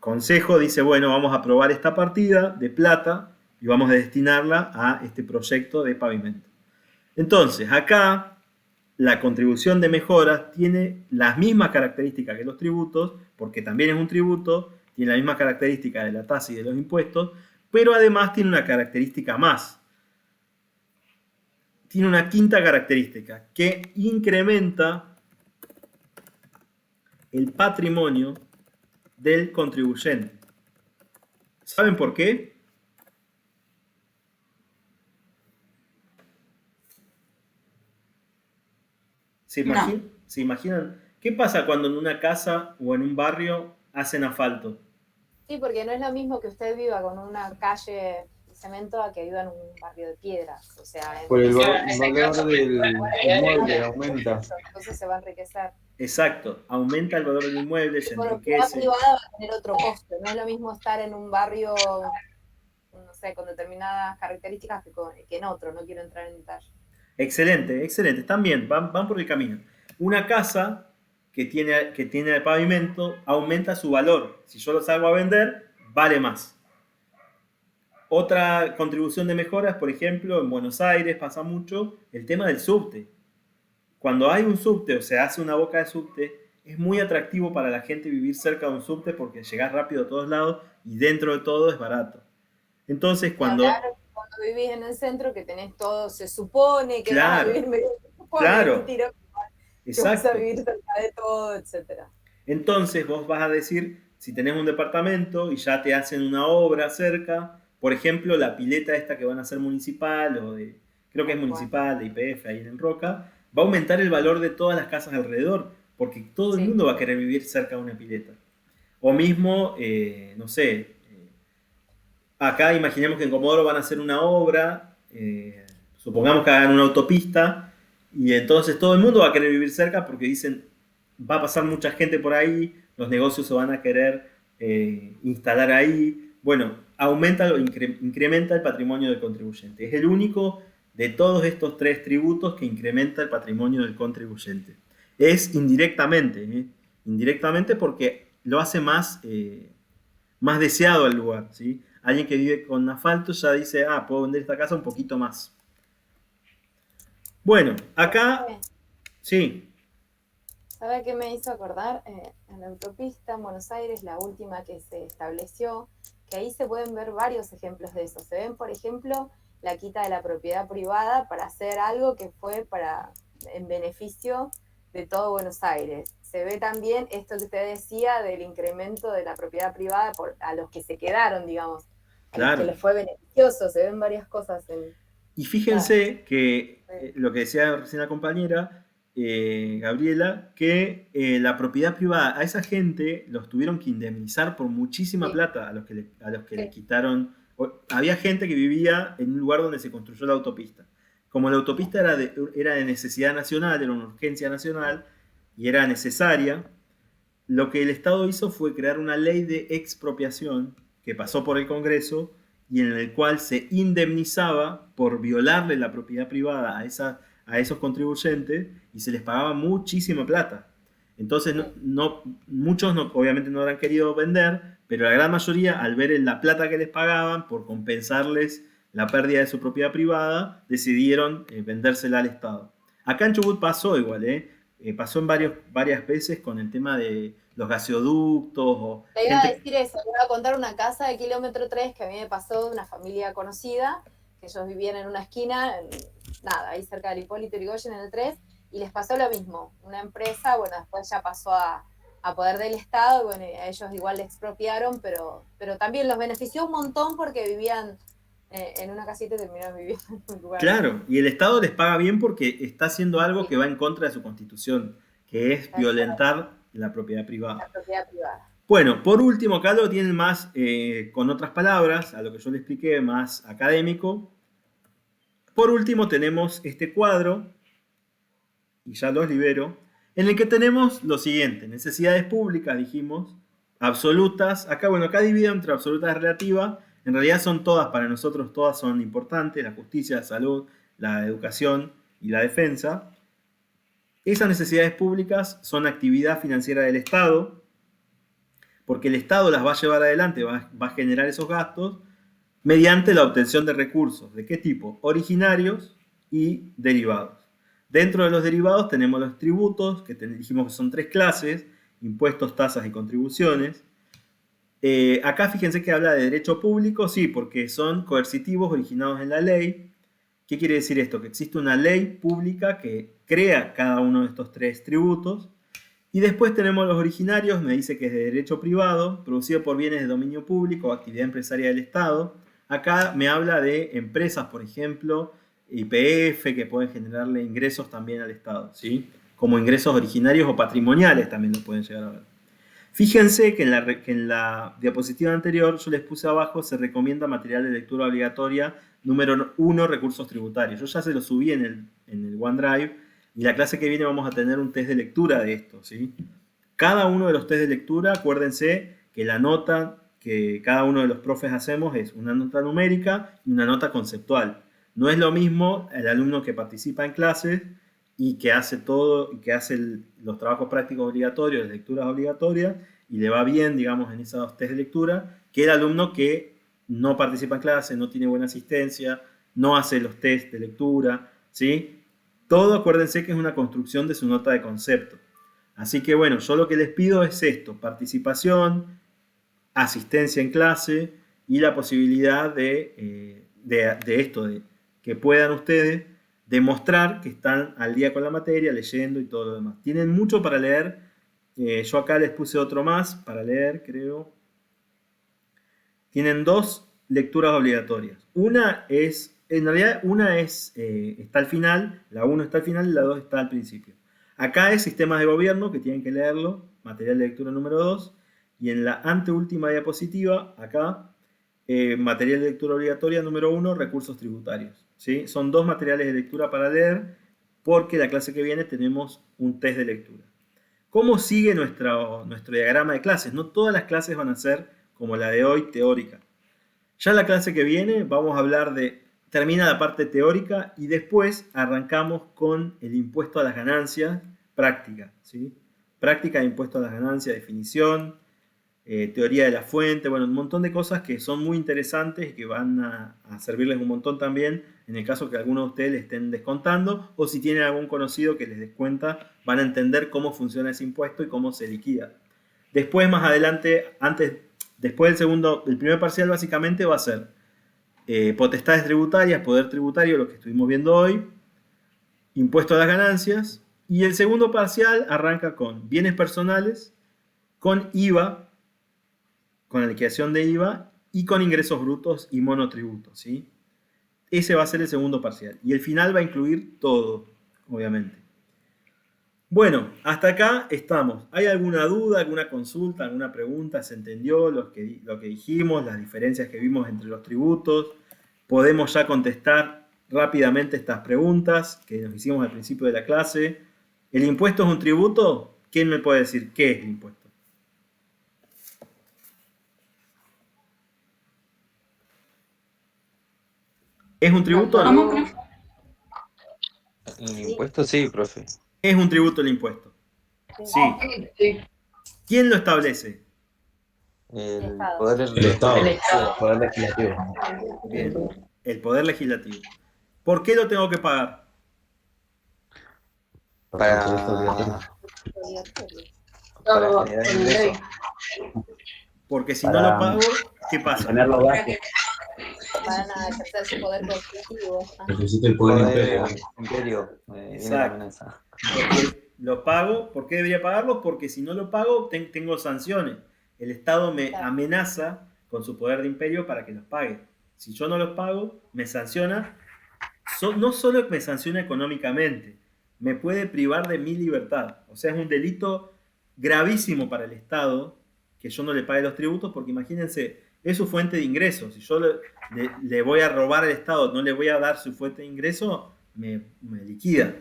A: Consejo dice, bueno, vamos a aprobar esta partida de plata y vamos a destinarla a este proyecto de pavimento. Entonces, acá la contribución de mejoras tiene las mismas características que los tributos, porque también es un tributo, tiene la misma característica de la tasa y de los impuestos, pero además tiene una característica más. Tiene una quinta característica, que incrementa el patrimonio del contribuyente. ¿Saben por qué? ¿Se imaginan? ¿Qué pasa cuando en una casa o en un barrio hacen asfalto?
C: Sí, porque no es lo mismo que usted viva con una calle de cemento a que viva en un barrio de piedras. O sea,
H: Por el
C: en
H: valor del inmueble aumenta.
C: entonces se va a enriquecer.
A: Exacto, aumenta el valor del inmueble, se
C: Por propiedad
A: enriquece.
C: privada va a tener otro costo. No es lo mismo estar en un barrio, no sé, con determinadas características que en otro. No quiero entrar en detalle.
A: Excelente, excelente. Están bien, van por el camino. Una casa que tiene pavimento aumenta su valor. Si yo lo salgo a vender, vale más. Otra contribución de mejoras, por ejemplo, en Buenos Aires pasa mucho el tema del subte. Cuando hay un subte o se hace una boca de subte, es muy atractivo para la gente vivir cerca de un subte porque llegás rápido a todos lados y dentro de todo es barato. Entonces, cuando
C: vivís en el centro, que tenés todo, se supone que vas a vivir medio,
A: claro,
C: mentira,
A: exacto.
C: Vas a vivir cerca de todo, etc.
A: Entonces vos vas a decir, si tenés un departamento y ya te hacen una obra cerca, por ejemplo, la pileta esta que van a hacer municipal, creo que es municipal, de YPF, ahí en Roca, va a aumentar el valor de todas las casas alrededor, porque todo el mundo va a querer vivir cerca de una pileta. O mismo, no sé, acá imaginemos que en Comodoro van a hacer una obra, supongamos que hagan una autopista, y entonces todo el mundo va a querer vivir cerca porque dicen, va a pasar mucha gente por ahí, los negocios se van a querer instalar ahí. Bueno, incrementa el patrimonio del contribuyente. Es el único de todos estos 3 tributos que incrementa el patrimonio del contribuyente. Es indirectamente, indirectamente porque lo hace más deseado al lugar, ¿sí? Alguien que vive con asfalto ya dice, puedo vender esta casa un poquito más. Bueno, acá, sí.
C: ¿Sabe qué me hizo acordar? En la autopista en Buenos Aires, la última que se estableció, que ahí se pueden ver varios ejemplos de eso. Se ven, por ejemplo, la quita de la propiedad privada para hacer algo que fue en beneficio de todo Buenos Aires. Se ve también esto que usted decía del incremento de la propiedad privada a los que se quedaron, digamos, a los que les fue beneficioso. Se ven varias cosas.
A: Y fíjense que lo que decía recién la compañera, Gabriela, que la propiedad privada, a esa gente los tuvieron que indemnizar por muchísima plata a los que le quitaron. Había gente que vivía en un lugar donde se construyó la autopista. Como la autopista era de necesidad nacional, era una urgencia nacional y era necesaria, lo que el Estado hizo fue crear una ley de expropiación que pasó por el Congreso y en el cual se indemnizaba por violarle la propiedad privada a esos contribuyentes y se les pagaba muchísima plata. Entonces, muchos obviamente no habrán querido vender, pero la gran mayoría, al ver la plata que les pagaban por compensarles la pérdida de su propiedad privada, decidieron vendérsela al Estado. Acá en Chubut pasó igual, pasó en varias veces con el tema de los gaseoductos.
C: Le iba a decir eso, le iba a contar una casa de kilómetro 3 que a mí me pasó de una familia conocida, que ellos vivían en una esquina, ahí cerca del Hipólito Yrigoyen en el 3, y les pasó lo mismo. Una empresa, bueno, después ya pasó a poder del Estado, y bueno, a ellos igual les expropiaron, pero también los benefició un montón porque vivían en una casita y terminaron viviendo en un lugar.
A: Claro, y el Estado les paga bien porque está haciendo algo que va en contra de su constitución, que es violentar la propiedad privada.
C: La propiedad privada.
A: Bueno, por último, acá lo tienen más con otras palabras, a lo que yo le expliqué, más académico. Por último tenemos este cuadro, y ya los libero, en el que tenemos lo siguiente: necesidades públicas, dijimos, absolutas. Acá dividido entre absolutas y relativas. En realidad son todas, para nosotros todas son importantes: la justicia, la salud, la educación y la defensa. Esas necesidades públicas son actividad financiera del Estado, porque el Estado las va a llevar adelante, va a generar esos gastos mediante la obtención de recursos. ¿De qué tipo? Originarios y derivados. Dentro de los derivados tenemos los tributos, que dijimos que son 3 clases: impuestos, tasas y contribuciones. Acá fíjense que habla de derecho público, sí, porque son coercitivos originados en la ley. ¿Qué quiere decir esto? Que existe una ley pública que crea cada uno de estos 3 tributos. Y después tenemos los originarios, me dice que es de derecho privado, producido por bienes de dominio público o actividad empresaria del Estado. Acá me habla de empresas, por ejemplo, YPF, que pueden generarle ingresos también al Estado, ¿sí? como ingresos originarios o patrimoniales también lo pueden llegar a ver. Fíjense que en la diapositiva anterior yo les puse abajo, se recomienda material de lectura obligatoria número 1, recursos tributarios. Yo ya se lo subí en el OneDrive y la clase que viene vamos a tener un test de lectura de esto, ¿sí? Cada uno de los test de lectura, acuérdense que la nota que cada uno de los profes hacemos es una nota numérica y una nota conceptual. No es lo mismo el alumno que participa en clases y que hace todo, y que hace los trabajos prácticos obligatorios, las lecturas obligatorias, y le va bien, digamos, en esos test de lectura, que el alumno que no participa en clase, no tiene buena asistencia, no hace los test de lectura, ¿sí? Todo, acuérdense que es una construcción de su nota de concepto. Así que bueno, yo lo que les pido es esto, participación, asistencia en clase y la posibilidad de esto, de que puedan ustedes demostrar que están al día con la materia, leyendo y todo lo demás. Tienen mucho para leer. Yo acá les puse otro más para leer, creo. Tienen 2 lecturas obligatorias. Una es, en realidad, está al final, la 1 está al final y la 2 está al principio. Acá es sistemas de gobierno, que tienen que leerlo, material de lectura número 2. Y en la anteúltima diapositiva, acá, material de lectura obligatoria número 1, recursos tributarios. ¿Sí? Son 2 materiales de lectura para leer, porque la clase que viene tenemos un test de lectura. ¿Cómo sigue nuestro diagrama de clases? No todas las clases van a ser como la de hoy, teórica. Ya la clase que viene vamos a hablar termina la parte teórica y después arrancamos con el impuesto a las ganancias, práctica. ¿Sí? Práctica de impuesto a las ganancias, definición, teoría de la fuente, bueno, un montón de cosas que son muy interesantes y que van a servirles un montón también en el caso que algunos de ustedes les estén descontando, o si tienen algún conocido que les descuenta, van a entender cómo funciona ese impuesto y cómo se liquida. Después, más adelante, después el primer parcial básicamente va a ser potestades tributarias, poder tributario, lo que estuvimos viendo hoy, impuesto a las ganancias, y el segundo parcial arranca con bienes personales, con IVA, con la liquidación de IVA y con ingresos brutos y monotributos, ¿sí? Ese va a ser el segundo parcial. Y el final va a incluir todo, obviamente. Bueno, hasta acá estamos. ¿Hay alguna duda, alguna consulta, alguna pregunta? ¿Se entendió lo que dijimos, las diferencias que vimos entre los tributos? ¿Podemos ya contestar rápidamente estas preguntas que nos hicimos al principio de la clase? ¿El impuesto es un tributo? ¿Quién me puede decir qué es el impuesto? ¿Es un tributo o no?
J: El impuesto sí, profe.
A: Es un tributo el impuesto. Sí. ¿Quién lo establece?
J: El
I: Estado.
G: Poder legislativo.
A: Bien. El Poder Legislativo. ¿Por qué lo tengo que pagar?
J: Para generar ingresos.
A: Porque si no lo pago, ¿qué pasa?
G: Tener los gastos.
C: Van a ejercer su poder constitutivo.
I: Necesita el poder
J: imperio.
A: Exacto. Porque lo pago. ¿Por qué debería pagarlo? Porque si no lo pago, tengo sanciones. El Estado me amenaza con su poder de imperio para que los pague. Si yo no los pago, me sanciona. No solo me sanciona económicamente, me puede privar de mi libertad. O sea, es un delito gravísimo para el Estado que yo no le pague los tributos, porque imagínense, es su fuente de ingresos. Si yo le voy a robar al Estado, no le voy a dar su fuente de ingreso, me liquida.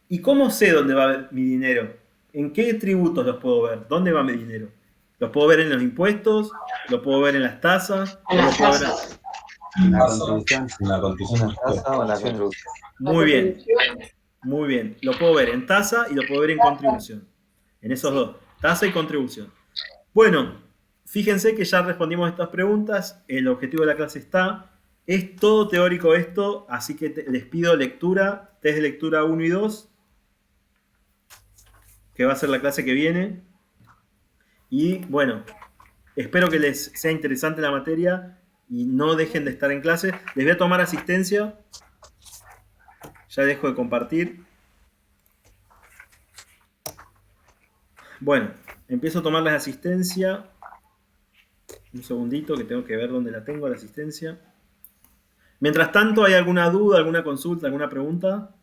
A: ¿Y cómo sé dónde va mi dinero? ¿En qué tributos los puedo ver? ¿Dónde va mi dinero? ¿Los puedo ver en los impuestos? ¿Los puedo ver en las tasas?
F: En las
A: ¿Los puedo ver
F: tasas.
I: En la contribución. En la contribución.
J: Tasa o la contribución.
A: Muy bien. Muy bien. Lo puedo ver en tasa y lo puedo ver en contribución. En esos dos. Tasa y contribución. Bueno, fíjense que ya respondimos estas preguntas. El objetivo de la clase está. Es todo teórico esto, así que les pido lectura, test de lectura 1 y 2, que va a ser la clase que viene. Y bueno, espero que les sea interesante la materia y no dejen de estar en clase. Les voy a tomar asistencia. Ya dejo de compartir. Bueno, empiezo a tomarles asistencia. Un segundito que tengo que ver dónde la tengo, la asistencia. Mientras tanto, ¿hay alguna duda, alguna consulta, alguna pregunta?